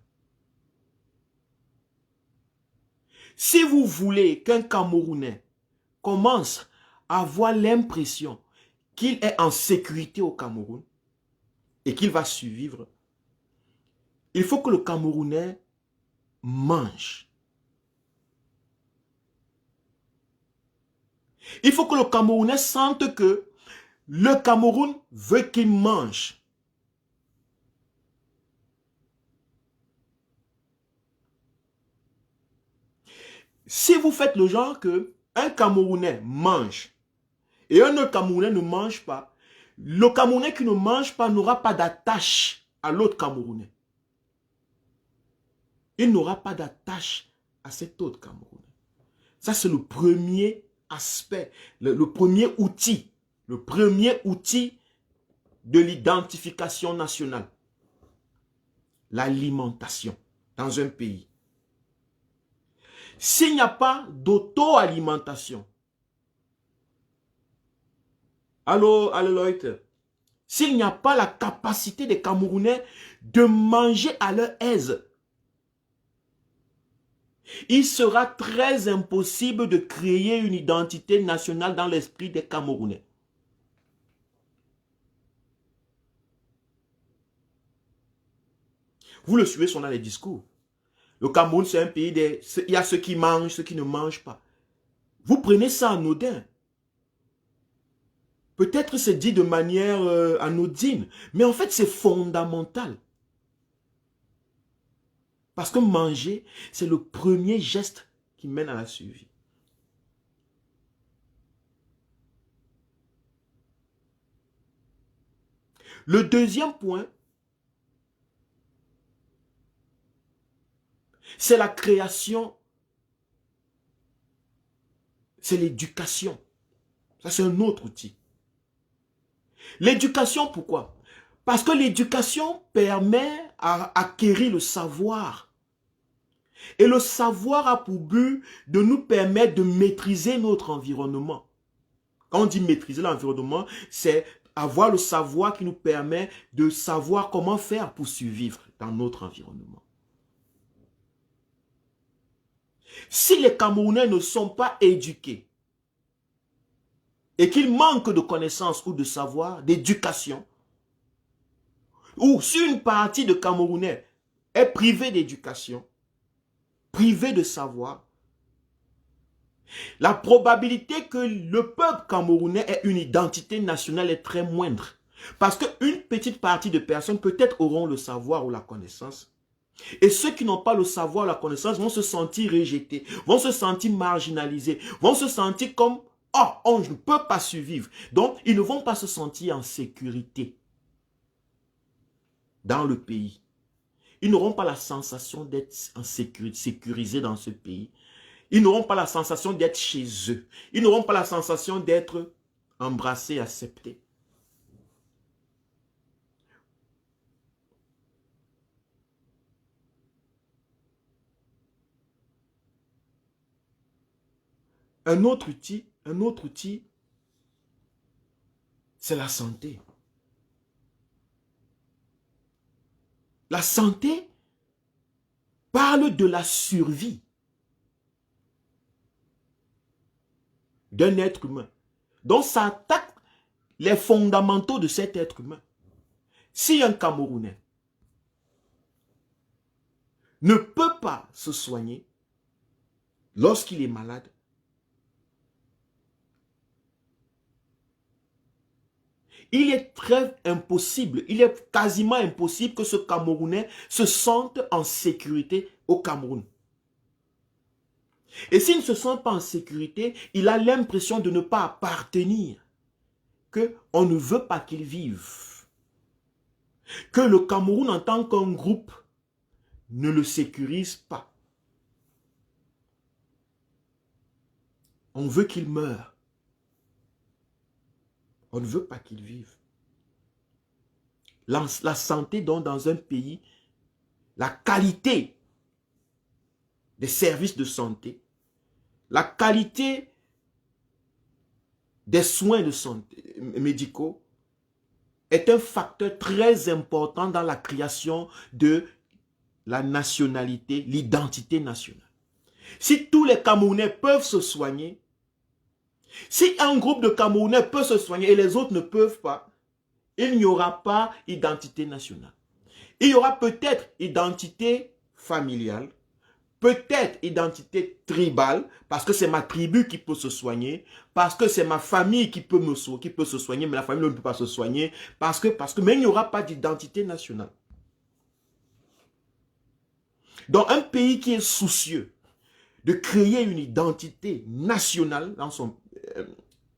Si vous voulez qu'un Camerounais commence à avoir l'impression qu'il est en sécurité au Cameroun et qu'il va survivre, il faut que le Camerounais mange. Il faut que le Camerounais sente que le Cameroun veut qu'il mange. Si vous faites le genre que un Camerounais mange et un autre Camerounais ne mange pas, le Camerounais qui ne mange pas n'aura pas d'attache à l'autre Camerounais. Il n'aura pas d'attache à cet autre Camerounais. Ça, c'est le premier aspect, le premier outil de l'identification nationale. L'alimentation dans un pays. S'il n'y a pas d'auto-alimentation, allô Leute, s'il n'y a pas la capacité des Camerounais de manger à leur aise, il sera très impossible de créer une identité nationale dans l'esprit des Camerounais. Vous le suivez dans les discours. Le Cameroun, c'est un pays il y a ceux qui mangent, ceux qui ne mangent pas. Vous prenez ça anodin. Peut-être c'est dit de manière anodine, mais en fait c'est fondamental. Parce que manger, c'est le premier geste qui mène à la survie. Le deuxième point, c'est la création, c'est l'éducation. Ça, c'est un autre outil. L'éducation, pourquoi? Parce que l'éducation permet à acquérir le savoir. Et le savoir a pour but de nous permettre de maîtriser notre environnement. Quand on dit maîtriser l'environnement, c'est avoir le savoir qui nous permet de savoir comment faire pour survivre dans notre environnement. Si les Camerounais ne sont pas éduqués, et qu'il manque de connaissances ou de savoir, d'éducation, ou si une partie de Camerounais est privée d'éducation, privée de savoir, la probabilité que le peuple camerounais ait une identité nationale est très moindre. Parce qu'une petite partie de personnes peut-être auront le savoir ou la connaissance. Et ceux qui n'ont pas le savoir ou la connaissance vont se sentir rejetés, vont se sentir marginalisés, vont se sentir comme « Oh, on ne peut pas survivre ». Donc, ils ne vont pas se sentir en sécurité dans le pays. Ils n'auront pas la sensation d'être en sécurisés dans ce pays. Ils n'auront pas la sensation d'être chez eux. Ils n'auront pas la sensation d'être embrassés, acceptés. Un autre outil, c'est la santé. La santé parle de la survie d'un être humain. Donc ça attaque les fondamentaux de cet être humain. Si un Camerounais ne peut pas se soigner lorsqu'il est malade, il est très impossible, il est quasiment impossible que ce Camerounais se sente en sécurité au Cameroun. Et s'il ne se sent pas en sécurité, il a l'impression de ne pas appartenir, qu'on ne veut pas qu'il vive, que le Cameroun en tant qu'un groupe ne le sécurise pas. On veut qu'il meure. On ne veut pas qu'il vive. La santé, donc, dans un pays, la qualité des services de santé, la qualité des soins de santé médicaux est un facteur très important dans la création de la nationalité, l'identité nationale. Si tous les Camerounais peuvent se soigner, si un groupe de Camerounais peut se soigner et les autres ne peuvent pas, il n'y aura pas identité nationale. Il y aura peut-être identité familiale, peut-être identité tribale, parce que c'est ma tribu qui peut se soigner, parce que c'est ma famille qui peut se soigner, mais la famille ne peut pas se soigner, mais il n'y aura pas d'identité nationale. Donc un pays qui est soucieux de créer une identité nationale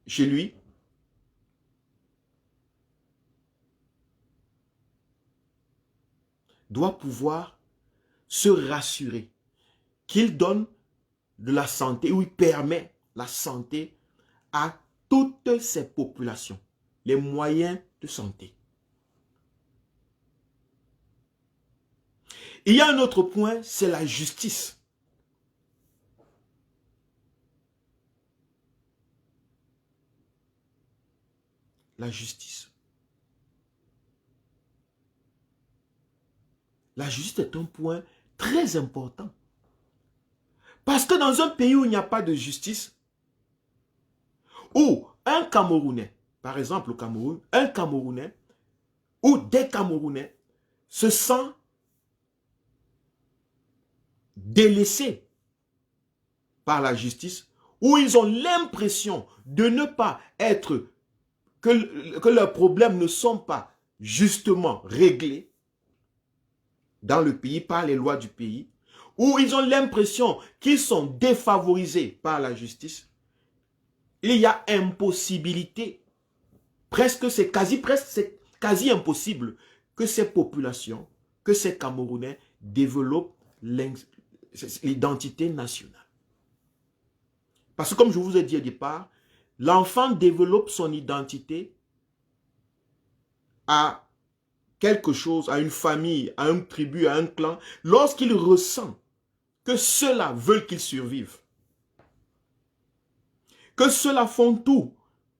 chez lui, doit pouvoir se rassurer qu'il donne de la santé, ou il permet la santé à toutes ces populations, les moyens de santé. Il y a un autre point, c'est la justice. La justice. La justice est un point très important. Parce que dans un pays où il n'y a pas de justice, où un Camerounais, par exemple au Cameroun, un Camerounais ou des Camerounais se sentent délaissés par la justice, où ils ont l'impression de ne pas être, que leurs problèmes ne sont pas justement réglés dans le pays, par les lois du pays, où ils ont l'impression qu'ils sont défavorisés par la justice, il y a impossibilité, c'est quasi impossible que ces populations, que ces Camerounais développent l'identité nationale. Parce que comme je vous ai dit au départ, l'enfant développe son identité à quelque chose, à une famille, à une tribu, à un clan, lorsqu'il ressent que ceux-là veulent qu'il survive. Que ceux-là font tout,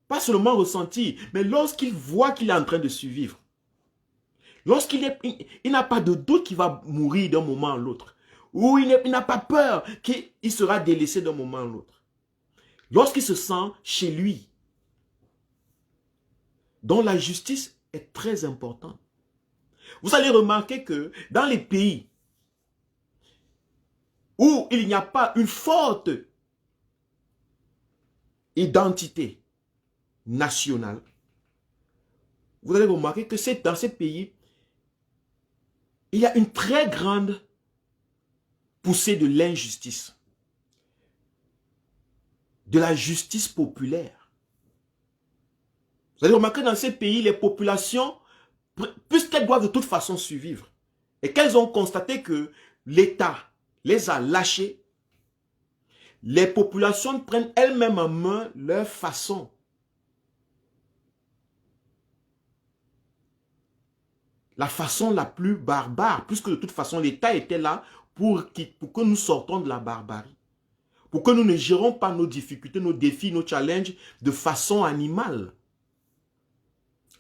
pas seulement ressentir, mais lorsqu'il voit qu'il est en train de survivre. Lorsqu'il n'a pas de doute qu'il va mourir d'un moment à l'autre. Ou il n'a pas peur qu'il sera délaissé d'un moment à l'autre. Lorsqu'il se sent chez lui, dont la justice est très importante. Vous allez remarquer que dans les pays où il n'y a pas une forte identité nationale, vous allez remarquer que c'est dans ces pays, il y a une très grande poussée de l'injustice, de la justice populaire. Vous allez remarquer que dans ces pays, les populations, puisqu'elles doivent de toute façon survivre, et qu'elles ont constaté que l'État les a lâchés, les populations prennent elles-mêmes en main leur façon. La façon la plus barbare, puisque de toute façon l'État était là pour que nous sortons de la barbarie. Pour que nous ne gérons pas nos difficultés, nos défis, nos challenges de façon animale.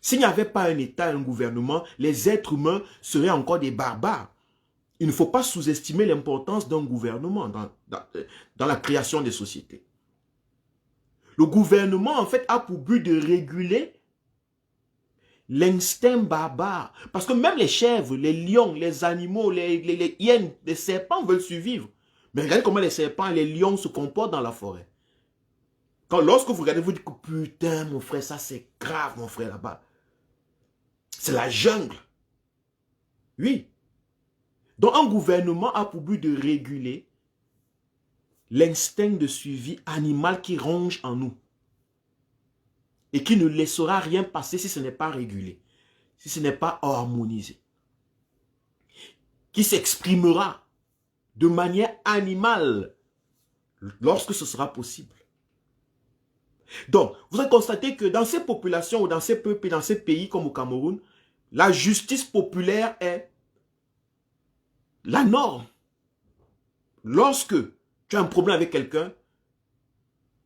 S'il n'y avait pas un État, un gouvernement, les êtres humains seraient encore des barbares. Il ne faut pas sous-estimer l'importance d'un gouvernement dans la création des sociétés. Le gouvernement, en fait, a pour but de réguler l'instinct barbare. Parce que même les chèvres, les lions, les animaux, les hyènes, les serpents veulent survivre. Mais regardez comment les serpents et les lions se comportent dans la forêt. Lorsque vous regardez, vous dites que putain, mon frère, ça c'est grave, mon frère, là-bas. C'est la jungle. Oui. Donc un gouvernement a pour but de réguler l'instinct de suivi animal qui ronge en nous. Et qui ne laissera rien passer si ce n'est pas régulé, si ce n'est pas harmonisé. Qui s'exprimera de manière animale lorsque ce sera possible. Donc, vous allez constater que dans ces populations ou dans ces peuples et dans ces pays comme au Cameroun, la justice populaire est la norme. Lorsque tu as un problème avec quelqu'un,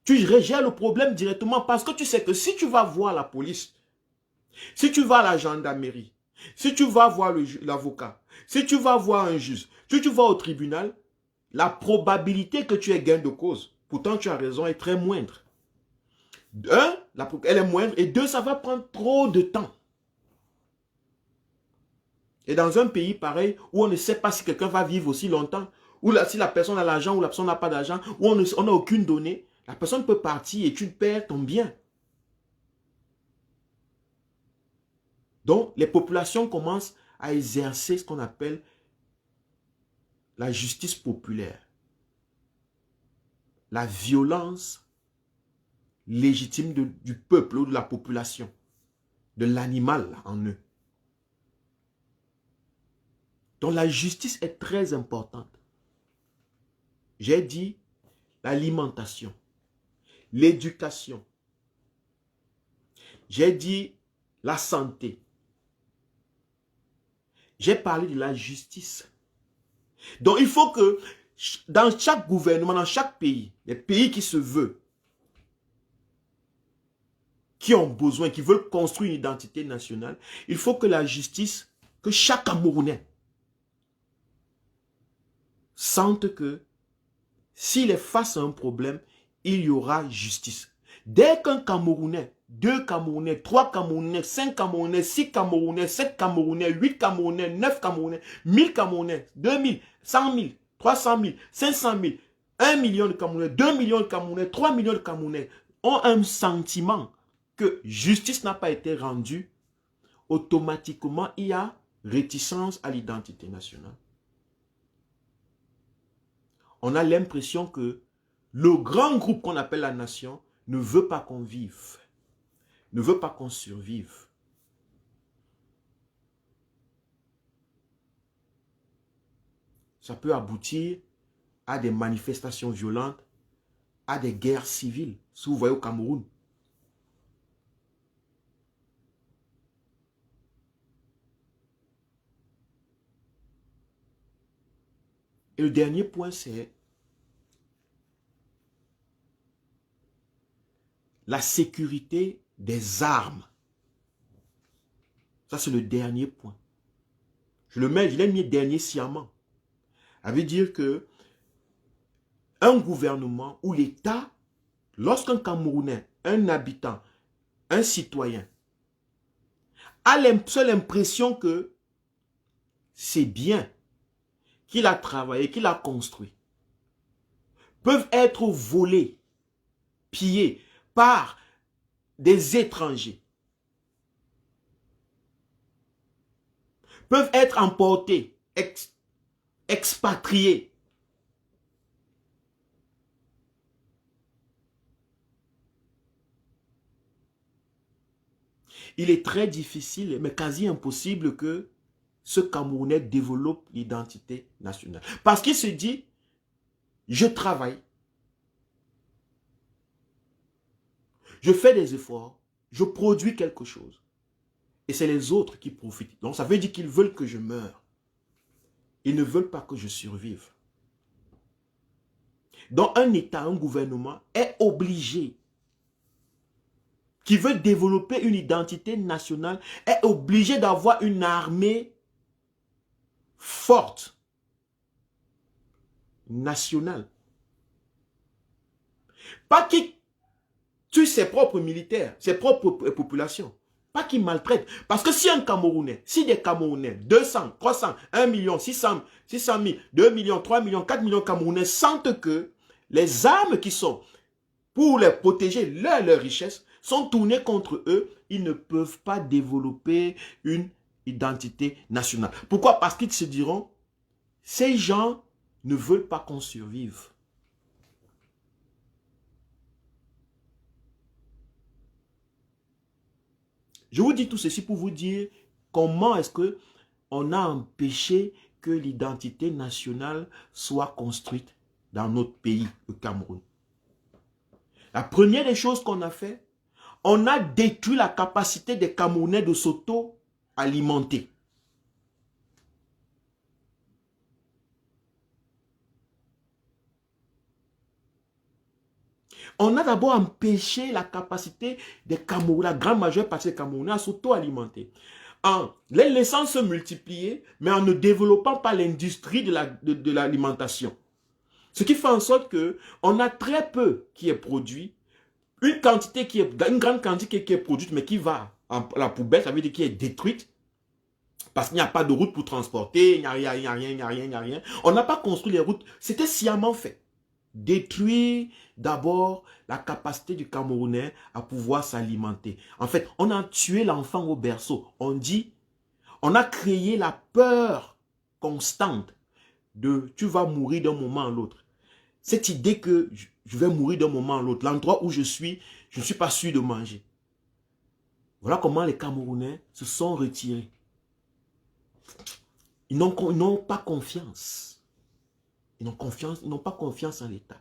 tu gères le problème directement parce que tu sais que si tu vas voir la police, si tu vas à la gendarmerie, si tu vas voir l'avocat, si tu vas voir un juge, si tu vas au tribunal, la probabilité que tu aies gain de cause, pourtant tu as raison, est très moindre. Un, elle est moindre, et deux, ça va prendre trop de temps. Et dans un pays pareil, où on ne sait pas si quelqu'un va vivre aussi longtemps, ou si la personne a l'argent ou la personne n'a pas d'argent, où on n'a aucune donnée, la personne peut partir et tu perds ton bien. Donc, les populations commencent à exercer ce qu'on appelle la justice populaire. La violence légitime du peuple ou de la population, de l'animal en eux. Donc, la justice est très importante. J'ai dit l'alimentation, l'éducation. J'ai dit la santé. J'ai parlé de la justice. Donc, il faut que dans chaque gouvernement, dans chaque pays, les pays qui se veulent, qui ont besoin, qui veulent construire une identité nationale, il faut que la justice, que chaque Camerounais sente que s'il est face à un problème, il y aura justice. Dès qu'un Camerounais, 2 Camerounais, 3 Camerounais, 5 Camerounais, 6 Camerounais, 7 Camerounais, 8 Camerounais, 9 Camerounais, 1000 Camerounais, 2000, 100 000, 300 000, 500 000, 1 million de Camerounais, 2 millions de Camerounais, 3 millions de Camerounais ont un sentiment que justice n'a pas été rendue, automatiquement il y a réticence à l'identité nationale. On a l'impression que le grand groupe qu'on appelle la nation ne veut pas qu'on vive, ne veut pas qu'on survive. Ça peut aboutir à des manifestations violentes, à des guerres civiles, si vous voyez au Cameroun. Et le dernier point, c'est la sécurité des armes. Ça, c'est le dernier point. Je l'ai mis dernier sciemment. Ça veut dire que un gouvernement ou l'État, lorsqu'un Camerounais, un habitant, un citoyen a seule l'impression que c'est bien qu'il a travaillé, qu'il a construit, peuvent être volés, pillés par des étrangers, peuvent être emportés, expatriés. Il est très difficile, mais quasi impossible que ce Camerounais développe l'identité nationale. Parce qu'il se dit, je travaille, je fais des efforts, je produis quelque chose. Et c'est les autres qui profitent. Donc ça veut dire qu'ils veulent que je meure. Ils ne veulent pas que je survive. Donc un État, un gouvernement est obligé, qui veut développer une identité nationale, est obligé d'avoir une armée forte, nationale. Pas qui tue ses propres militaires, ses propres populations. Pas qui maltraite. Parce que si un Camerounais, si des Camerounais, 200, 300, 1 million, 600 000, 2 millions, 3 millions, 4 millions de Camerounais sentent que les armes qui sont pour les protéger leur richesse sont tournées contre eux, ils ne peuvent pas développer une identité nationale. Pourquoi? Parce qu'ils se diront, ces gens ne veulent pas qu'on survive. Je vous dis tout ceci pour vous dire comment est-ce que on a empêché que l'identité nationale soit construite dans notre pays, le Cameroun. La première des choses qu'on a fait, on a détruit la capacité des Camerounais de s'auto-alimenter. On a d'abord empêché la capacité des Camerounais, la grande majeure partie des Camerounais à s'auto-alimenter. En les laissant se multiplier, mais en ne développant pas l'industrie de l'alimentation. Ce qui fait en sorte qu'on a très peu qui est produit, une grande quantité qui est produite, mais qui va à la poubelle, ça veut dire qui est détruite, parce qu'il n'y a pas de route pour transporter, il n'y a rien, il n'y a rien, il n'y a rien, il n'y a rien. On n'a pas construit les routes, c'était sciemment fait. Détruire d'abord la capacité du Camerounais à pouvoir s'alimenter. En fait, on a tué l'enfant au berceau. On a créé la peur constante de tu vas mourir d'un moment à l'autre. Cette idée que je vais mourir d'un moment à l'autre, l'endroit où je ne suis pas sûr de manger. Voilà comment les Camerounais se sont retirés. Ils n'ont pas confiance. Ils n'ont pas confiance en l'État,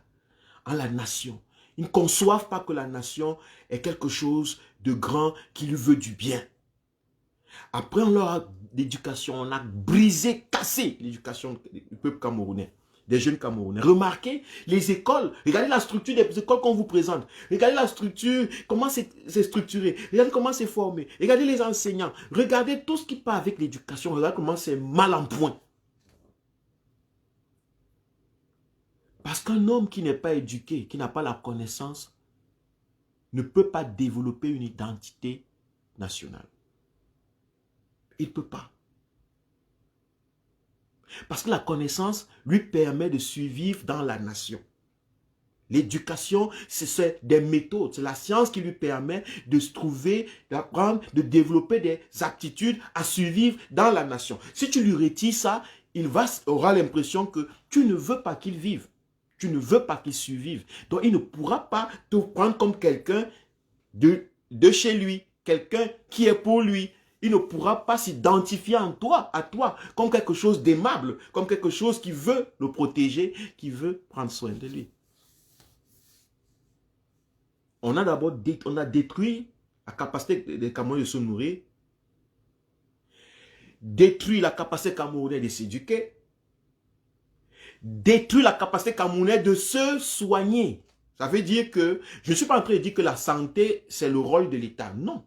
en la nation. Ils ne conçoivent pas que la nation est quelque chose de grand qui lui veut du bien. Après, on leur a l'éducation, on a brisé, cassé l'éducation du peuple camerounais, des jeunes Camerounais. Remarquez les écoles, regardez la structure des écoles qu'on vous présente. Regardez la structure, comment c'est structuré. Regardez comment c'est formé. Regardez les enseignants. Regardez tout ce qui part avec l'éducation. Regardez comment c'est mal en point. Parce qu'un homme qui n'est pas éduqué, qui n'a pas la connaissance, ne peut pas développer une identité nationale. Il ne peut pas. Parce que la connaissance lui permet de survivre dans la nation. L'éducation, c'est des méthodes, c'est la science qui lui permet de se trouver, d'apprendre, de développer des aptitudes à survivre dans la nation. Si tu lui retires ça, il aura l'impression que tu ne veux pas qu'il vive. Tu ne veux pas qu'il survive. Donc, il ne pourra pas te prendre comme quelqu'un de chez lui, quelqu'un qui est pour lui. Il ne pourra pas s'identifier à toi, comme quelque chose d'aimable, comme quelque chose qui veut le protéger, qui veut prendre soin de lui. On a détruit la capacité des Camerounais de se nourrir, détruit la capacité camerounaise de s'éduquer, détruit la capacité camerounaise de se soigner. Ça veut dire que, je ne suis pas en train de dire que la santé, c'est le rôle de l'État. Non.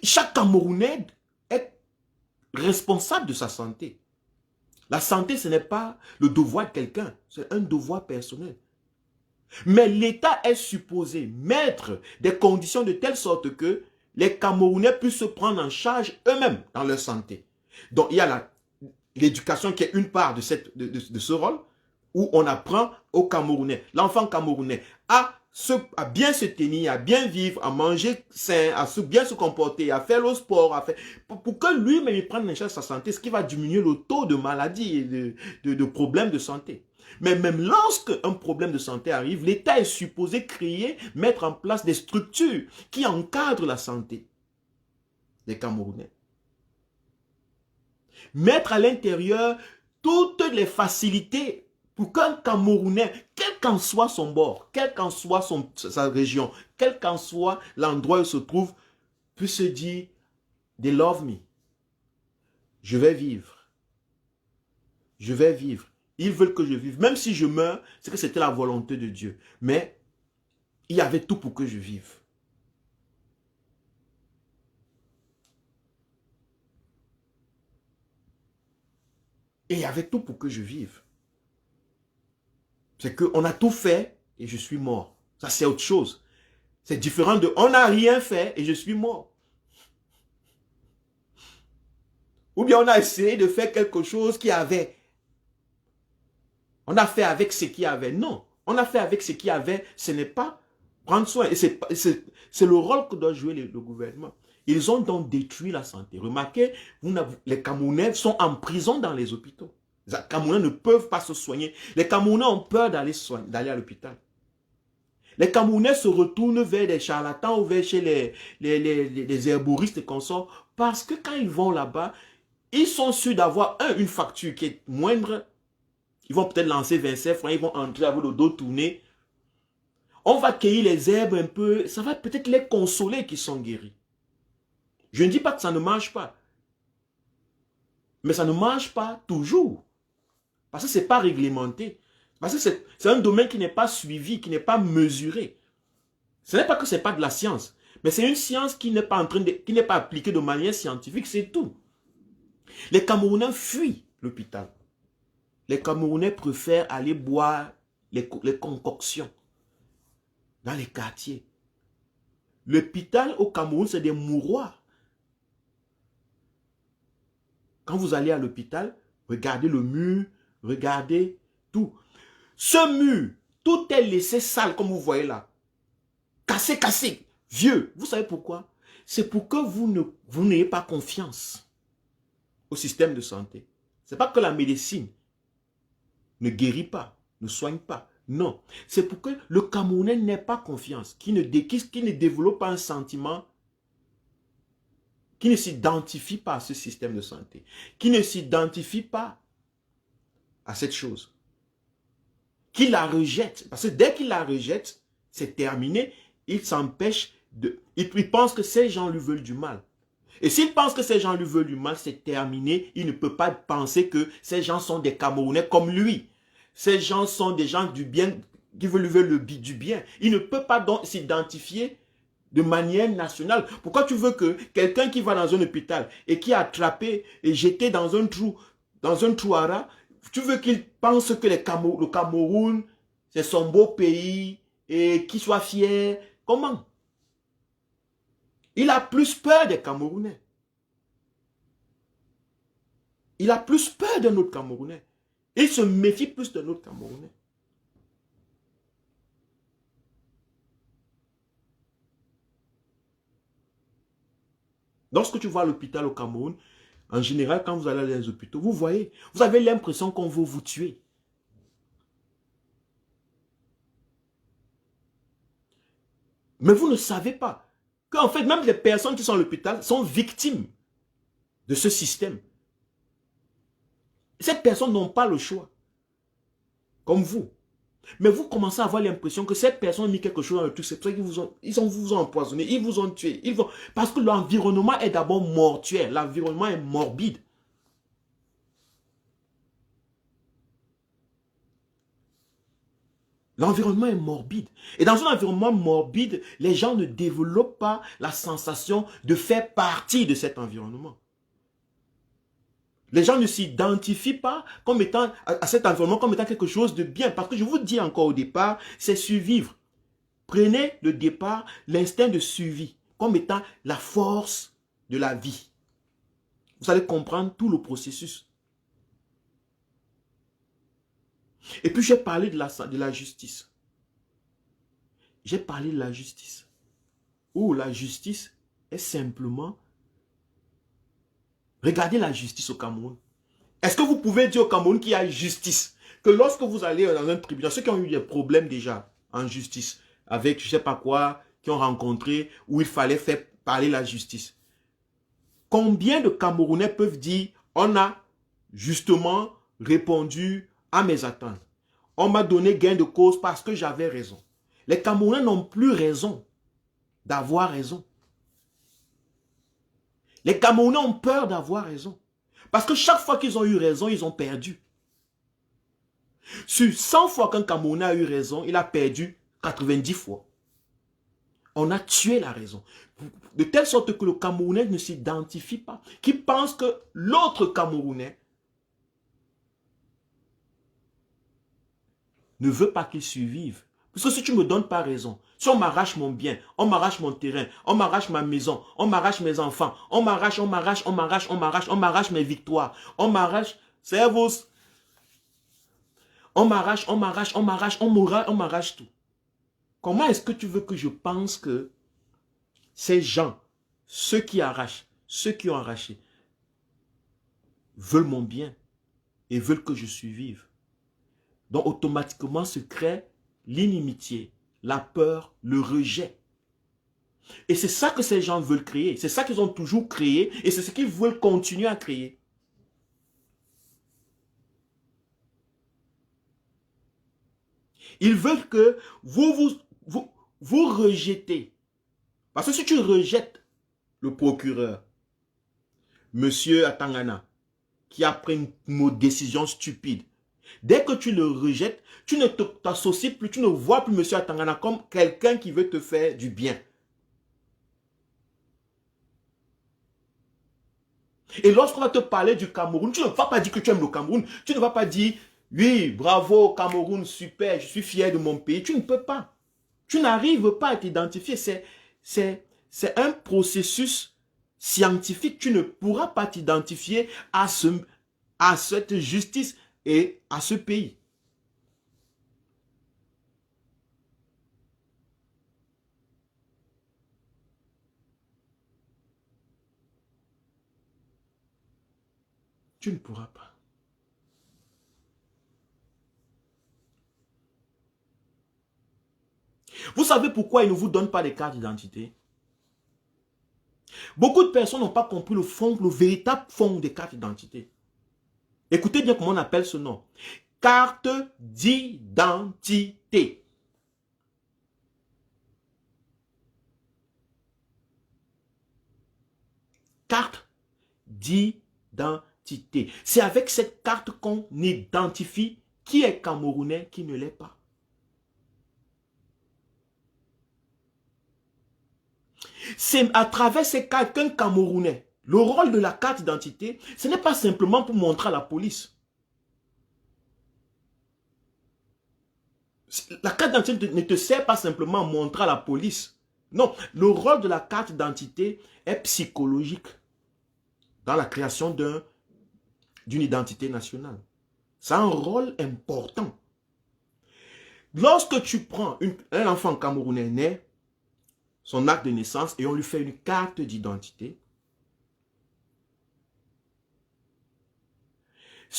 Chaque Camerounais est responsable de sa santé. La santé, ce n'est pas le devoir de quelqu'un, c'est un devoir personnel. Mais l'État est supposé mettre des conditions de telle sorte que les Camerounais puissent se prendre en charge eux-mêmes dans leur santé. Donc, il y a l'éducation qui est une part de ce rôle, où on apprend aux Camerounais, l'enfant camerounais, à bien se tenir, à bien vivre, à manger sain, à bien se comporter, à faire le sport, pour que lui-même il prenne en charge sa santé, ce qui va diminuer le taux de maladies et de problèmes de santé. Mais même lorsque un problème de santé arrive, l'État est supposé mettre en place des structures qui encadrent la santé des Camerounais. Mettre à l'intérieur toutes les facilités pour qu'un Camerounais, quel qu'en soit son bord, quelle qu'en soit sa région, quel qu'en soit l'endroit où il se trouve, puisse se dire, they love me. Je vais vivre. Je vais vivre. Ils veulent que je vive. Même si je meurs, c'est que c'était la volonté de Dieu. Mais il y avait tout pour que je vive. Et il y avait tout pour que je vive. C'est qu'on a tout fait et je suis mort. Ça, c'est autre chose. C'est différent de on n'a rien fait et je suis mort. Ou bien on a essayé de faire quelque chose qui avait. On a fait avec ce qu'il y avait. Non. On a fait avec ce qu'il y avait. Ce n'est pas prendre soin. Et c'est le rôle que doit jouer le gouvernement. Ils ont donc détruit la santé. Remarquez, les Camerounais sont en prison dans les hôpitaux. Les Camerounais ne peuvent pas se soigner. Les Camerounais ont peur d'aller à l'hôpital. Les Camerounais se retournent vers des charlatans ou vers chez les herboristes et consorts parce que quand ils vont là-bas, ils sont sûrs d'avoir une facture qui est moindre. Ils vont peut-être lancer 25 francs, ils vont entrer avec le dos tourné. On va cueillir les herbes un peu, ça va peut-être les consoler qui sont guéris. Je ne dis pas que ça ne marche pas. Mais ça ne marche pas toujours. Parce que ce n'est pas réglementé. Parce que c'est un domaine qui n'est pas suivi, qui n'est pas mesuré. Ce n'est pas que ce n'est pas de la science. Mais c'est une science qui n'est pas appliquée de manière scientifique, c'est tout. Les Camerounais fuient l'hôpital. Les Camerounais préfèrent aller boire les concoctions dans les quartiers. L'hôpital au Cameroun, c'est des mouroirs. Quand vous allez à l'hôpital, regardez le mur, regardez tout. Ce mur, tout est laissé sale comme vous voyez là. Cassé, vieux. Vous savez pourquoi? C'est pour que vous n'ayez pas confiance au système de santé. Ce n'est pas que la médecine ne guérit pas, ne soigne pas. Non, c'est pour que le Camerounais n'ait pas confiance, qui ne développe pas un sentiment, qui ne s'identifie pas à ce système de santé, qui ne s'identifie pas à cette chose, qui la rejette. Parce que dès qu'il la rejette, c'est terminé, il s'empêche de... Il pense que ces gens lui veulent du mal. Et s'il pense que ces gens lui veulent du mal, c'est terminé. Il ne peut pas penser que ces gens sont des Camerounais comme lui. Ces gens sont des gens du bien, qui veulent du bien. Il ne peut pas donc s'identifier de manière nationale. Pourquoi tu veux que quelqu'un qui va dans un hôpital et qui est attrapé et jeté dans un trou à rats, tu veux qu'il pense que le Cameroun, c'est son beau pays et qu'il soit fier? Comment? Il a plus peur des Camerounais. Il a plus peur d'un autre Camerounais. Il se méfie plus d'un autre Camerounais. Lorsque tu vas à l'hôpital au Cameroun, en général, quand vous allez dans les hôpitaux, vous voyez, vous avez l'impression qu'on veut vous tuer. Mais vous ne savez pas qu'en fait, même les personnes qui sont à l'hôpital sont victimes de ce système. Ces personnes n'ont pas le choix, comme vous. Mais vous commencez à avoir l'impression que ces personnes ont mis quelque chose dans le truc, c'est pour ça qu'ils vous ont empoisonné, ils vous ont tué. Parce que l'environnement est d'abord mortuaire, l'environnement est morbide. L'environnement est morbide. Et dans un environnement morbide, les gens ne développent pas la sensation de faire partie de cet environnement. Les gens ne s'identifient pas comme étant à cet environnement comme étant quelque chose de bien. Parce que je vous dis encore au départ, c'est survivre. Prenez le départ, l'instinct de survie. comme étant la force de la vie. Vous allez comprendre tout le processus. Et puis j'ai parlé de la justice. J'ai parlé de la justice. Où la justice est simplement... Regardez la justice au Cameroun. Est-ce que vous pouvez dire au Cameroun qu'il y a justice? Que lorsque vous allez dans un tribunal, ceux qui ont eu des problèmes déjà en justice, avec je ne sais pas quoi, qui ont rencontré, où il fallait faire parler la justice. Combien de Camerounais peuvent dire, on a justement répondu à mes attentes. On m'a donné gain de cause parce que j'avais raison. Les Camerounais n'ont plus raison d'avoir raison. Les Camerounais ont peur d'avoir raison. Parce que chaque fois qu'ils ont eu raison, ils ont perdu. Sur 100 fois qu'un Camerounais a eu raison, il a perdu 90 fois. On a tué la raison. De telle sorte que le Camerounais ne s'identifie pas. Qui pense que l'autre Camerounais ne veut pas qu'il survive. Parce que si tu ne me donnes pas raison, si on m'arrache mon bien, on m'arrache mon terrain, on m'arrache ma maison, on m'arrache mes enfants, on m'arrache mes victoires, on m'arrache, on m'arrache tout. Comment est-ce que tu veux que je pense que ces gens, ceux qui arrachent, ceux qui ont arraché, veulent mon bien et veulent que je survive? Donc automatiquement se crée l'inimitié, la peur, le rejet. Et c'est ça que ces gens veulent créer. C'est ça qu'ils ont toujours créé et c'est ce qu'ils veulent continuer à créer. Ils veulent que vous rejetez. Parce que si tu rejettes le procureur, monsieur Atangana, qui a pris une décision stupide, dès que tu le rejettes, tu ne t'associes plus, tu ne vois plus monsieur Atangana comme quelqu'un qui veut te faire du bien. Et lorsqu'on va te parler du Cameroun, tu ne vas pas dire que tu aimes le Cameroun. Tu ne vas pas dire, oui, bravo Cameroun, super, je suis fier de mon pays. Tu ne peux pas. Tu n'arrives pas à t'identifier. C'est un processus scientifique. Tu ne pourras pas t'identifier à cette justice et à ce pays. Tu ne pourras pas. Vous savez pourquoi ils ne vous donnent pas les cartes d'identité? Beaucoup de personnes n'ont pas compris le fond, le véritable fond des cartes d'identité. Écoutez bien comment on appelle ce nom. Carte d'identité. Carte d'identité. C'est avec cette carte qu'on identifie qui est Camerounais, qui ne l'est pas. C'est à travers ces cartes qu'un Camerounais, le rôle de la carte d'identité, ce n'est pas simplement pour montrer à la police. La carte d'identité ne te sert pas simplement à montrer à la police. Non, le rôle de la carte d'identité est psychologique dans la création d'une identité nationale. C'est un rôle important. Lorsque tu prends un enfant camerounais né, son acte de naissance, et on lui fait une carte d'identité,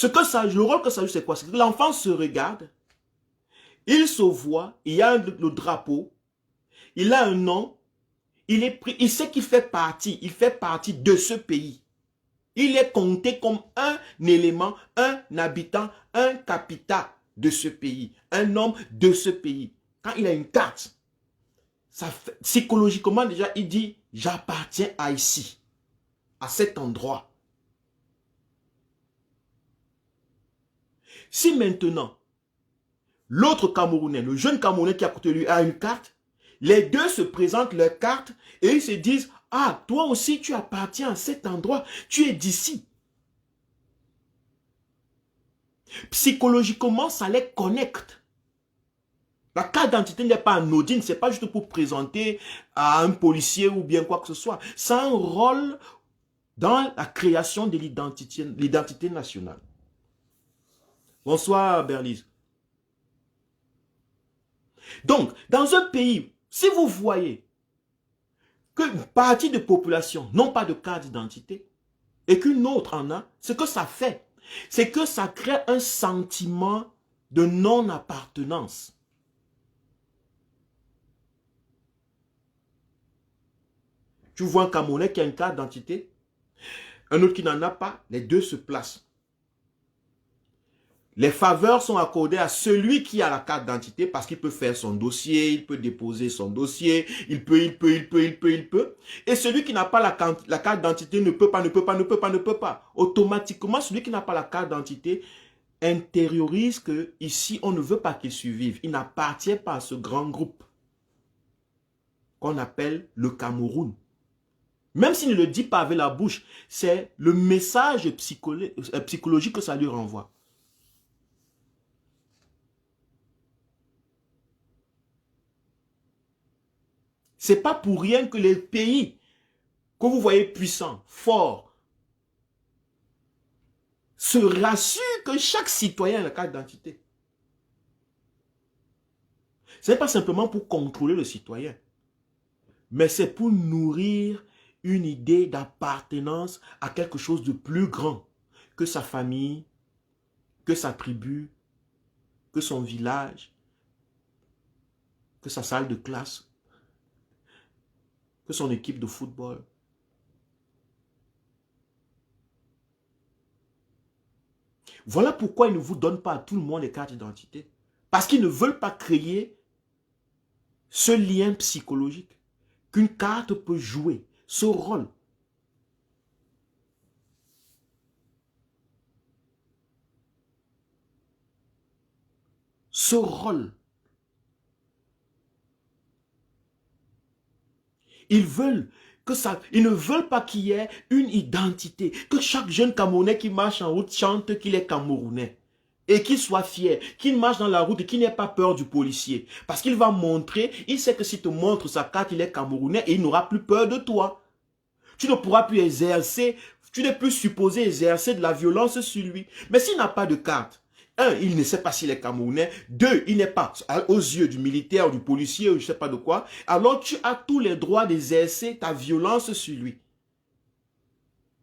le rôle que ça joue, c'est quoi? C'est que l'enfant se regarde, il se voit, il y a le drapeau, il a un nom, il sait qu'il fait partie de ce pays. Il est compté comme un élément, un habitant, un capital de ce pays, un homme de ce pays. Quand il a une carte, ça fait, psychologiquement déjà, il dit, j'appartiens à ici, à cet endroit. Si maintenant, l'autre Camerounais, le jeune Camerounais qui a à côté de lui a une carte, les deux se présentent leur carte et ils se disent, ah, toi aussi tu appartiens à cet endroit, tu es d'ici. Psychologiquement, ça les connecte. La carte d'identité n'est pas anodine, c'est pas juste pour présenter à un policier ou bien quoi que ce soit. Ça a un rôle dans la création de l'identité nationale. Bonsoir, Berlise. Donc, dans un pays, si vous voyez qu'une partie de population n'ont pas de carte d'identité et qu'une autre en a, ce que ça fait, c'est que ça crée un sentiment de non-appartenance. Tu vois un Camerounais qui a une carte d'identité, un autre qui n'en a pas, les deux se placent. Les faveurs sont accordées à celui qui a la carte d'identité parce qu'il peut faire son dossier, il peut déposer son dossier, il peut. Et celui qui n'a pas la carte d'identité ne peut pas. Automatiquement, celui qui n'a pas la carte d'identité intériorise que ici, on ne veut pas qu'il survive. Il n'appartient pas à ce grand groupe qu'on appelle le Cameroun. Même s'il ne le dit pas avec la bouche, c'est le message psychologique que ça lui renvoie. C'est pas pour rien que les pays que vous voyez puissants, forts, se rassurent que chaque citoyen a la carte d'identité. Ce n'est pas simplement pour contrôler le citoyen, mais c'est pour nourrir une idée d'appartenance à quelque chose de plus grand que sa famille, que sa tribu, que son village, que sa salle de classe, que son équipe de football. Voilà pourquoi ils ne vous donnent pas à tout le monde les cartes d'identité. Parce qu'ils ne veulent pas créer ce lien psychologique qu'une carte peut jouer, ce rôle. Ce rôle. Ils ne veulent pas qu'il y ait une identité, que chaque jeune Camerounais qui marche en route chante qu'il est Camerounais. Et qu'il soit fier, qu'il marche dans la route et qu'il n'ait pas peur du policier. Parce qu'il va montrer, il sait que s'il te montre sa carte, il est Camerounais et il n'aura plus peur de toi. Tu ne pourras plus exercer, tu n'es plus supposé exercer de la violence sur lui. Mais s'il n'a pas de carte, un, il ne sait pas s'il est Camerounais. Deux, il n'est pas aux yeux du militaire, du policier ou je ne sais pas de quoi. Alors tu as tous les droits d'exercer ta violence sur lui.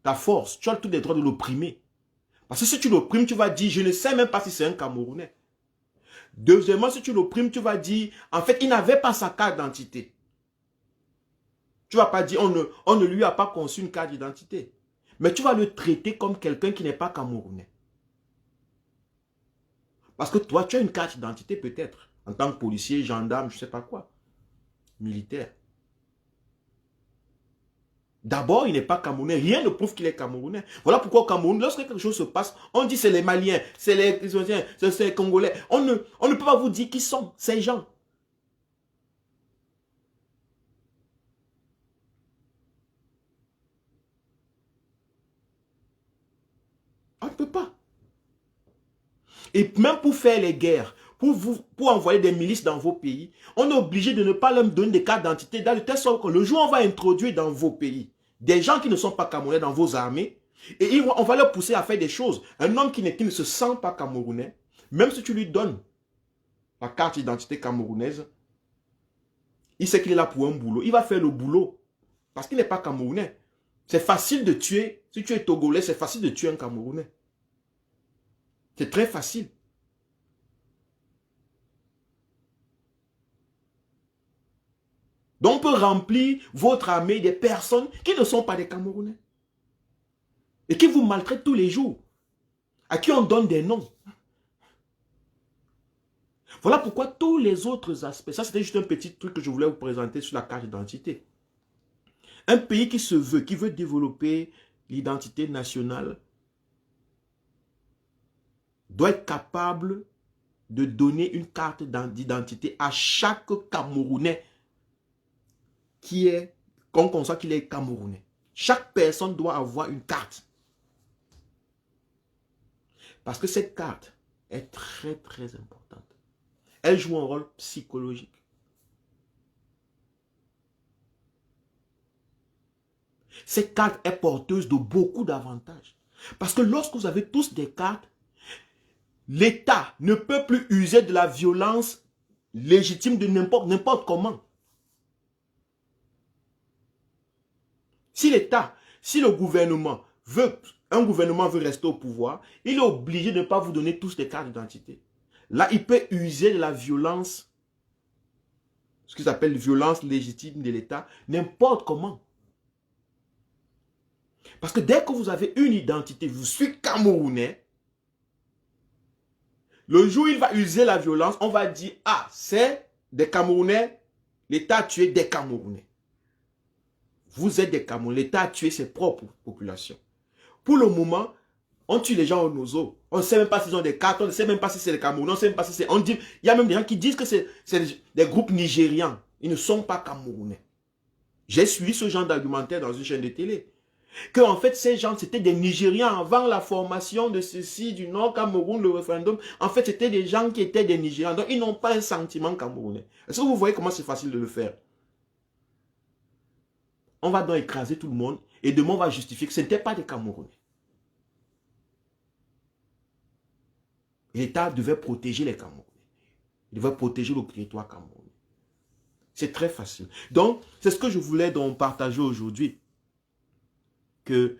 Ta force, tu as tous les droits de l'opprimer. Parce que si tu l'opprimes, tu vas dire, je ne sais même pas si c'est un Camerounais. Deuxièmement, si tu l'opprimes, tu vas dire, en fait, il n'avait pas sa carte d'identité. Tu ne vas pas dire, on ne lui a pas conçu une carte d'identité. Mais tu vas le traiter comme quelqu'un qui n'est pas Camerounais. Parce que toi, tu as une carte d'identité peut-être, en tant que policier, gendarme, je ne sais pas quoi, militaire. D'abord, il n'est pas Camerounais. Rien ne prouve qu'il est Camerounais. Voilà pourquoi au Cameroun, lorsque quelque chose se passe, on dit c'est les Maliens, c'est les Israéliens, c'est les Congolais. On ne peut pas vous dire qui sont ces gens. On ne peut pas. Et même pour faire les guerres, pour envoyer des milices dans vos pays, on est obligé de ne pas leur donner des cartes d'identité dans le telle sorte que le jour où on va introduire dans vos pays des gens qui ne sont pas camerounais dans vos armées, et on va leur pousser à faire des choses. Un homme qui ne se sent pas camerounais, même si tu lui donnes la carte d'identité camerounaise, il sait qu'il est là pour un boulot. Il va faire le boulot parce qu'il n'est pas camerounais. C'est facile de tuer, si tu es togolais, c'est facile de tuer un Camerounais. C'est très facile. Donc on peut remplir votre armée des personnes qui ne sont pas des Camerounais. Et qui vous maltraitent tous les jours. À qui on donne des noms. Voilà pourquoi tous les autres aspects, ça c'était juste un petit truc que je voulais vous présenter sur la carte d'identité. Un pays qui se veut, qui veut développer l'identité nationale, doit être capable de donner une carte d'identité à chaque Camerounais qu'on constate qu'il est Camerounais. Chaque personne doit avoir une carte. Parce que cette carte est très très importante. Elle joue un rôle psychologique. Cette carte est porteuse de beaucoup d'avantages. Parce que lorsque vous avez tous des cartes, l'État ne peut plus user de la violence légitime de n'importe comment. Si l'État, si le gouvernement veut, un gouvernement veut rester au pouvoir, il est obligé de ne pas vous donner tous des cartes d'identité. Là, il peut user de la violence, ce qu'ils appellent violence légitime de l'État, n'importe comment. Parce que dès que vous avez une identité, vous suis Camerounais, le jour où il va user la violence, on va dire, ah, c'est des Camerounais, l'État a tué des Camerounais. Vous êtes des Camerounais, l'État a tué ses propres populations. Pour le moment, on tue les gens au nozo. On ne sait même pas s'ils ont des cartes, on ne sait même pas si c'est des Camerounais, on ne sait même pas si c'est... Il y a même des gens qui disent que c'est des groupes nigérians. Ils ne sont pas Camerounais. J'ai suivi ce genre d'argumentaire dans une chaîne de télé. Que en fait, ces gens, c'était des Nigérians avant la formation de ceci, du Nord Cameroun, le référendum. En fait, c'était des gens qui étaient des Nigérians. Donc, ils n'ont pas un sentiment camerounais. Est-ce que vous voyez comment c'est facile de le faire? On va donc écraser tout le monde et demain, on va justifier que ce n'était pas des Camerounais. L'État devait protéger les Camerounais. Il devait protéger le territoire camerounais. C'est très facile. Donc, c'est ce que je voulais donc partager aujourd'hui. Que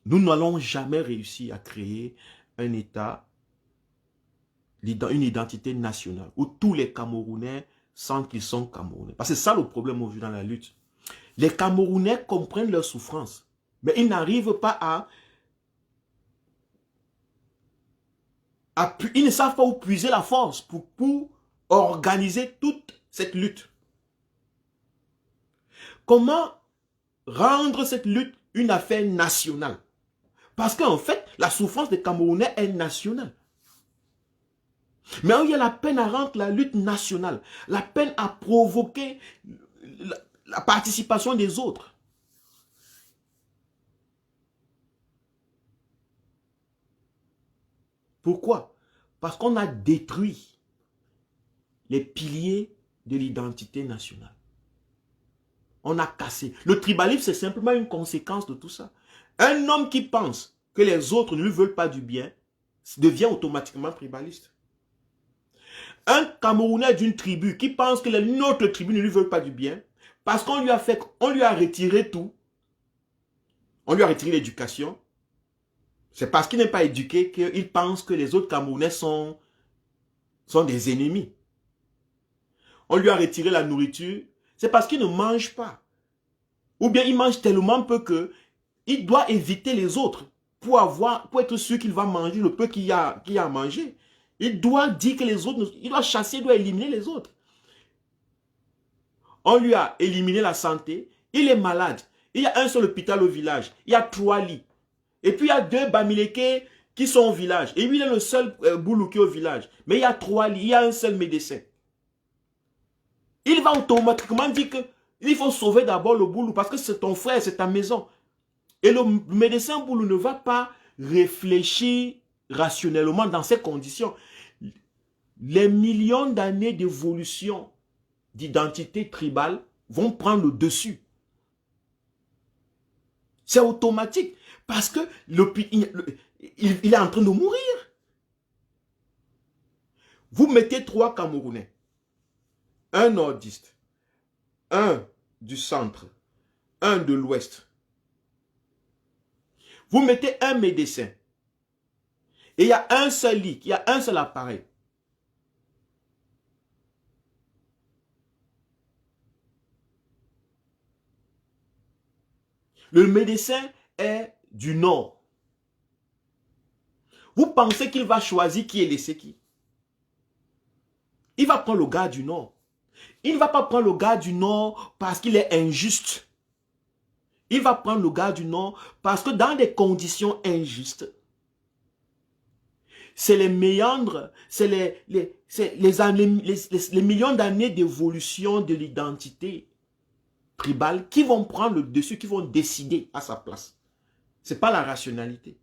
nous n'allons jamais réussir à créer un État, une identité nationale, où tous les Camerounais sentent qu'ils sont Camerounais. Parce que c'est ça le problème aujourd'hui dans la lutte. Les Camerounais comprennent leur souffrance, mais ils n'arrivent pas ils ne savent pas où puiser la force pour organiser toute cette lutte. Comment rendre cette lutte une affaire nationale? Parce qu'en fait, la souffrance des Camerounais est nationale. Mais il y a la peine à rendre la lutte nationale, la peine à provoquer la participation des autres. Pourquoi? Parce qu'on a détruit les piliers de l'identité nationale. On a cassé. Le tribalisme, c'est simplement une conséquence de tout ça. Un homme qui pense que les autres ne lui veulent pas du bien devient automatiquement tribaliste. Un Camerounais d'une tribu qui pense que les autres tribus ne lui veulent pas du bien, parce qu'on lui a retiré tout, on lui a retiré l'éducation, c'est parce qu'il n'est pas éduqué qu'il pense que les autres Camerounais sont des ennemis. On lui a retiré la nourriture, c'est parce qu'il ne mange pas. Ou bien il mange tellement peu que il doit éviter les autres pour être sûr qu'il va manger le peu qu'il y a à manger. Il doit dire que les autres, il doit chasser, il doit éliminer les autres. On lui a éliminé la santé, il est malade. Il y a un seul hôpital au village, il y a 3 lits. Et puis il y a 2 Bamileke qui sont au village. Et lui, il est le seul Boulouké au village. Mais il y a 3 lits, il y a un seul médecin. Il va automatiquement dire qu'il faut sauver d'abord le Boulou parce que c'est ton frère, c'est ta maison. Et le médecin Boulou ne va pas réfléchir rationnellement dans ces conditions. Les millions d'années d'évolution d'identité tribale vont prendre le dessus. C'est automatique parce que il est en train de mourir. Vous mettez 3 Camerounais, un nordiste, un du centre, un de l'ouest. Vous mettez un médecin et il y a un seul lit, il y a un seul appareil. Le médecin est du nord. Vous pensez qu'il va choisir qui est laissé qui? Il va prendre le gars du nord. Il ne va pas prendre le gars du nord parce qu'il est injuste. Il va prendre le gars du nord parce que dans des conditions injustes, c'est les méandres, c'est les millions d'années d'évolution de l'identité tribale qui vont prendre le dessus, qui vont décider à sa place. Ce n'est pas la rationalité.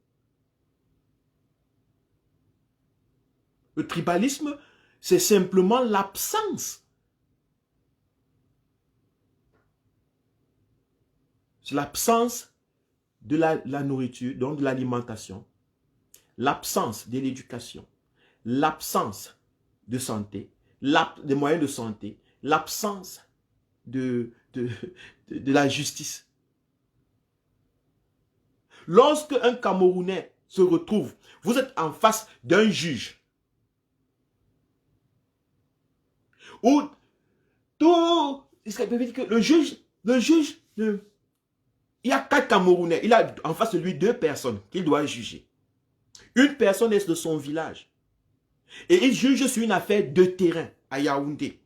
Le tribalisme, c'est simplement l'absence. C'est l'absence de la nourriture, donc de l'alimentation, l'absence de l'éducation, l'absence de santé, des moyens de santé, l'absence de la justice. Lorsque un Camerounais se retrouve, vous êtes en face d'un juge, où tout, le juge, il y a 4 Camerounais, il a en face de lui 2 personnes qu'il doit juger. Une personne est de son village. Et il juge sur une affaire de terrain à Yaoundé.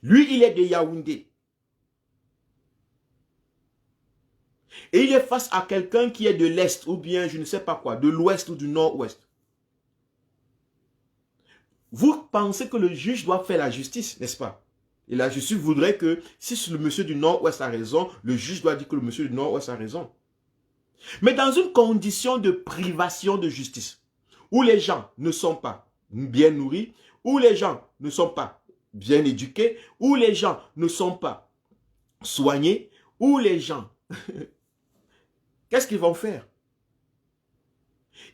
Lui, il est de Yaoundé. Et il est face à quelqu'un qui est de l'Est, ou bien je ne sais pas quoi, de l'Ouest ou du Nord-Ouest. Vous pensez que le juge doit faire la justice, n'est-ce pas? Et la justice voudrait que si le monsieur du Nord-Ouest a raison, le juge doit dire que le monsieur du Nord-Ouest a raison. Mais dans une condition de privation de justice, où les gens ne sont pas bien nourris, où les gens ne sont pas bien éduqués, où les gens ne sont pas soignés, où les gens... Qu'est-ce qu'ils vont faire?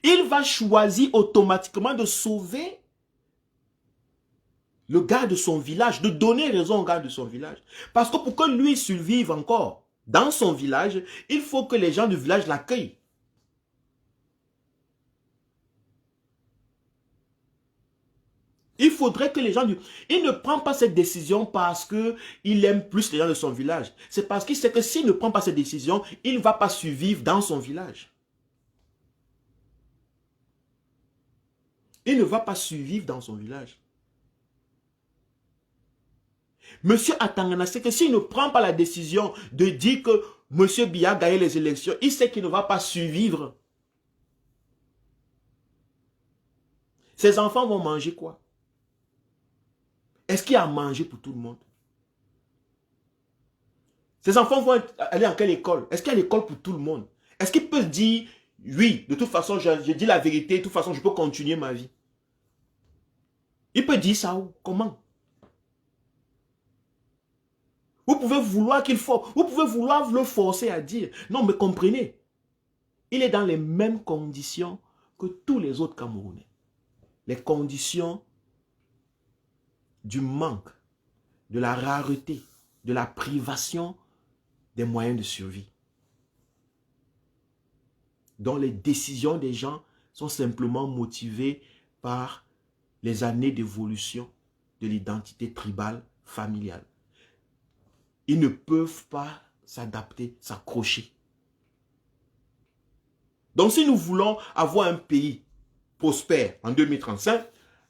Il va choisir automatiquement de sauver le gars de son village, de donner raison au gars de son village. Parce que pour que lui survive encore dans son village, il faut que les gens du village l'accueillent. Il faudrait que les gens du... Il ne prend pas cette décision parce qu'il aime plus les gens de son village. C'est parce qu'il sait que s'il ne prend pas cette décision, il ne va pas survivre dans son village. Il ne va pas survivre dans son village. Monsieur Atangana sait que s'il ne prend pas la décision de dire que Monsieur Biya a gagné les élections, il sait qu'il ne va pas survivre. Ses enfants vont manger quoi? Est-ce qu'il y a à manger pour tout le monde? Ses enfants vont aller en quelle école? Est-ce qu'il y a l'école pour tout le monde? Est-ce qu'il peut dire, oui, de toute façon, je dis la vérité, de toute façon, je peux continuer ma vie? Il peut dire ça ou comment? Vous pouvez vouloir vous pouvez vouloir le forcer à dire. Non, mais comprenez, il est dans les mêmes conditions que tous les autres Camerounais. Les conditions du manque, de la rareté, de la privation des moyens de survie. Donc les décisions des gens sont simplement motivées par les années d'évolution de l'identité tribale, familiale. Ils ne peuvent pas s'adapter, s'accrocher. Donc si nous voulons avoir un pays prospère en 2035,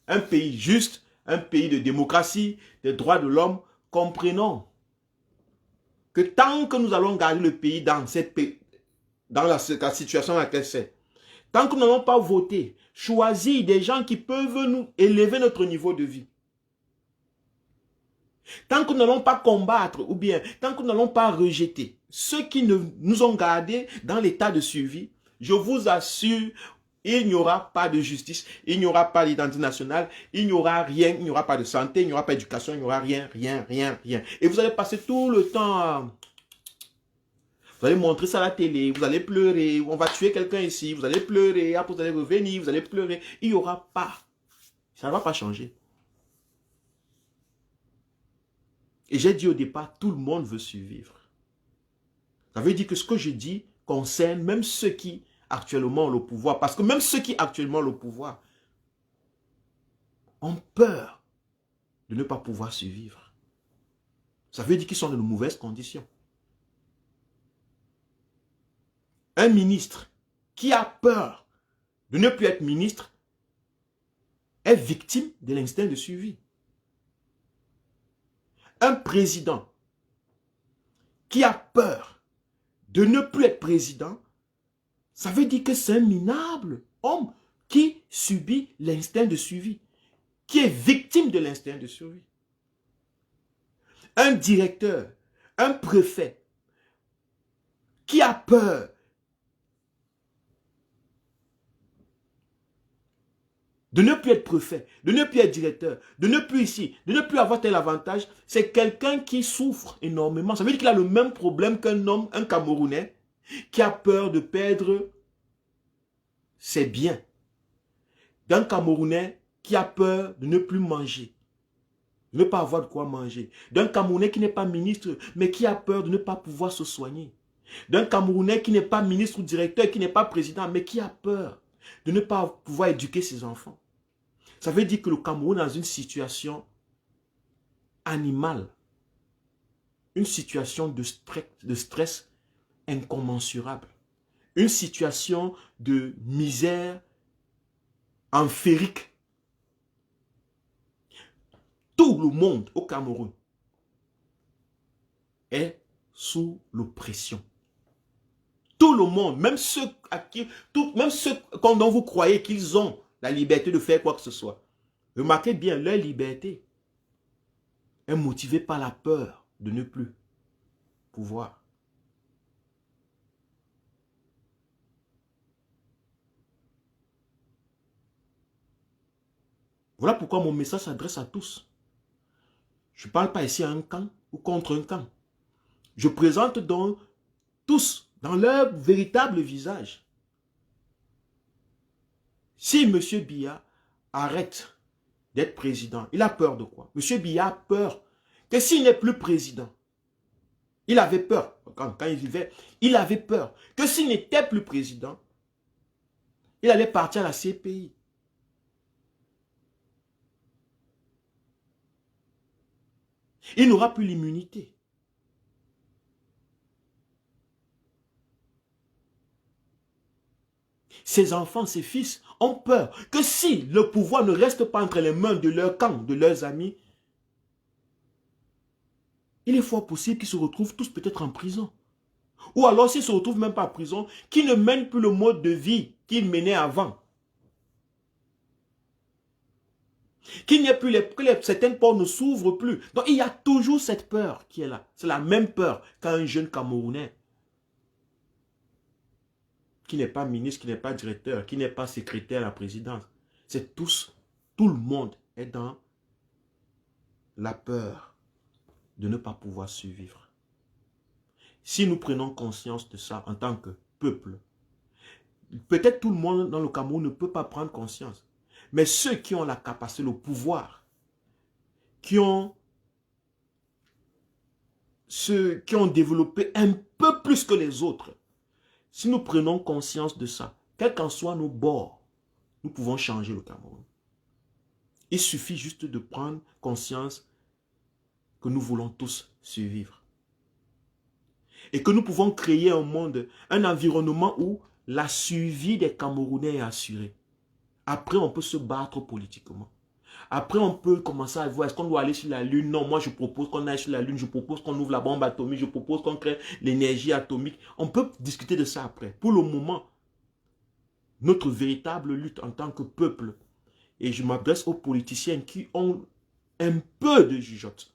un pays juste, un pays de démocratie, des droits de l'homme, comprenons que tant que nous allons garder le pays dans la situation dans laquelle c'est, tant que nous n'allons pas voter, choisir des gens qui peuvent nous élever notre niveau de vie, tant que nous n'allons pas combattre ou bien tant que nous n'allons pas rejeter ceux qui nous ont gardés dans l'état de survie, je vous assure, il n'y aura pas de justice, il n'y aura pas d'identité nationale, il n'y aura rien, il n'y aura pas de santé, il n'y aura pas d'éducation, il n'y aura rien. Et vous allez passer tout le temps, vous allez montrer ça à la télé, vous allez pleurer, on va tuer quelqu'un ici, vous allez pleurer, après vous allez revenir, vous allez pleurer. Il n'y aura pas, ça ne va pas changer. Et j'ai dit au départ, tout le monde veut survivre. Ça veut dire que ce que je dis concerne même ceux qui actuellement ont le pouvoir. Parce que même ceux qui actuellement ont le pouvoir ont peur de ne pas pouvoir survivre. Ça veut dire qu'ils sont dans de mauvaises conditions. Un ministre qui a peur de ne plus être ministre est victime de l'instinct de survie. Un président qui a peur de ne plus être président, ça veut dire que c'est un minable homme qui subit l'instinct de survie, qui est victime de l'instinct de survie. Un directeur, un préfet qui a peur de ne plus être préfet, de ne plus être directeur, de ne plus ici, de ne plus avoir tel avantage, c'est quelqu'un qui souffre énormément. Ça veut dire qu'il a le même problème qu'un homme, un Camerounais, qui a peur de perdre ses biens. D'un Camerounais qui a peur de ne plus manger, de ne pas avoir de quoi manger. D'un Camerounais qui n'est pas ministre, mais qui a peur de ne pas pouvoir se soigner. D'un Camerounais qui n'est pas ministre ou directeur, qui n'est pas président, mais qui a peur de ne pas pouvoir éduquer ses enfants. Ça veut dire que le Cameroun est dans une situation animale, une situation de stress incommensurable, une situation de misère ampérique. Tout le monde au Cameroun est sous l'oppression. Tout le monde, même ceux dont vous croyez qu'ils ont la liberté de faire quoi que ce soit. Remarquez bien, leur liberté est motivée par la peur de ne plus pouvoir. Voilà pourquoi mon message s'adresse à tous. Je ne parle pas ici à un camp ou contre un camp. Je présente donc tous dans leur véritable visage. Si M. Biya arrête d'être président, il a peur de quoi? M. Biya a peur que s'il n'est plus président, il avait peur, quand il vivait, il avait peur que s'il n'était plus président, il allait partir à la CPI. Il n'aura plus l'immunité. Ses enfants, ses fils ont peur que si le pouvoir ne reste pas entre les mains de leur camp, de leurs amis, il est fort possible qu'ils se retrouvent tous peut-être en prison. Ou alors s'ils ne se retrouvent même pas en prison, qu'ils ne mènent plus le mode de vie qu'ils menaient avant. Qu'il n'y ait plus certaines portes ne s'ouvrent plus. Donc il y a toujours cette peur qui est là. C'est la même peur qu'un jeune Camerounais qui n'est pas ministre, qui n'est pas directeur, qui n'est pas secrétaire à la présidence. C'est tout le monde est dans la peur de ne pas pouvoir survivre. Si nous prenons conscience de ça en tant que peuple, peut-être tout le monde dans le Cameroun ne peut pas prendre conscience. Mais ceux qui ont la capacité, le pouvoir, qui ont développé un peu plus que les autres, si nous prenons conscience de ça, quels qu'en soient nos bords, nous pouvons changer le Cameroun. Il suffit juste de prendre conscience que nous voulons tous survivre. Et que nous pouvons créer un monde, un environnement où la survie des Camerounais est assurée. Après, on peut se battre politiquement. Après, on peut commencer à voir, est-ce qu'on doit aller sur la Lune? Non, moi je propose qu'on aille sur la Lune, je propose qu'on ouvre la bombe atomique, je propose qu'on crée l'énergie atomique. On peut discuter de ça après. Pour le moment, notre véritable lutte en tant que peuple, et je m'adresse aux politiciens qui ont un peu de jugeote.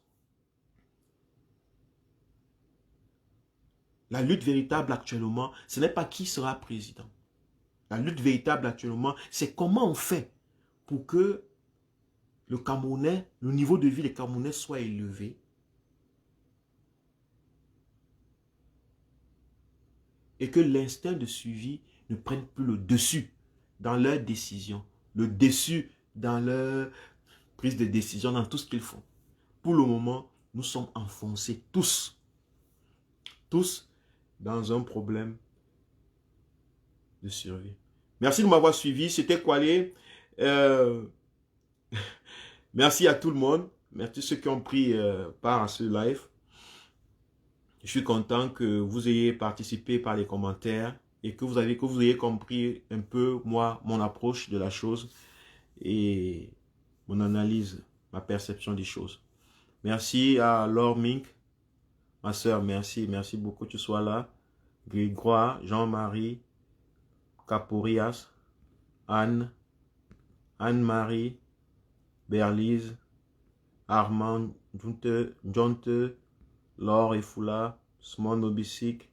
La lutte véritable actuellement, ce n'est pas qui sera président. La lutte véritable actuellement, c'est comment on fait pour que le Camerounais, le niveau de vie des Camerounais soit élevé. Et que l'instinct de survie ne prenne plus le dessus dans leurs décisions, le dessus dans leur prise de décision, dans tout ce qu'ils font. Pour le moment, nous sommes enfoncés tous dans un problème de survie. Merci de m'avoir suivi. C'était Kwale. Merci à tout le monde. Merci à ceux qui ont pris part à ce live. Je suis content que vous ayez participé par les commentaires et que vous ayez compris un peu, moi, mon approche de la chose et mon analyse, ma perception des choses. Merci à Laure Mink, ma soeur, merci beaucoup que tu sois là. Grégoire, Jean-Marie, Caporias, Anne, Anne-Marie, Berlise, Armand, Jonte, Laure et Foula, Smon Obisik,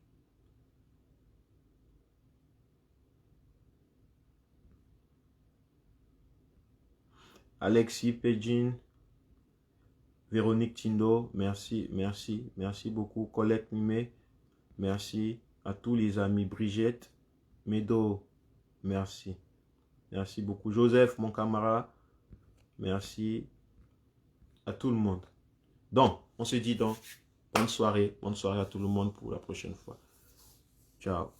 Alexis Pejin, Véronique Tindo, merci, merci, merci beaucoup. Colette Mimé, merci à tous les amis. Brigitte, Medo, merci. Merci beaucoup. Joseph, mon camarade, merci à tout le monde. Donc, on se dit donc, bonne soirée à tout le monde pour la prochaine fois. Ciao.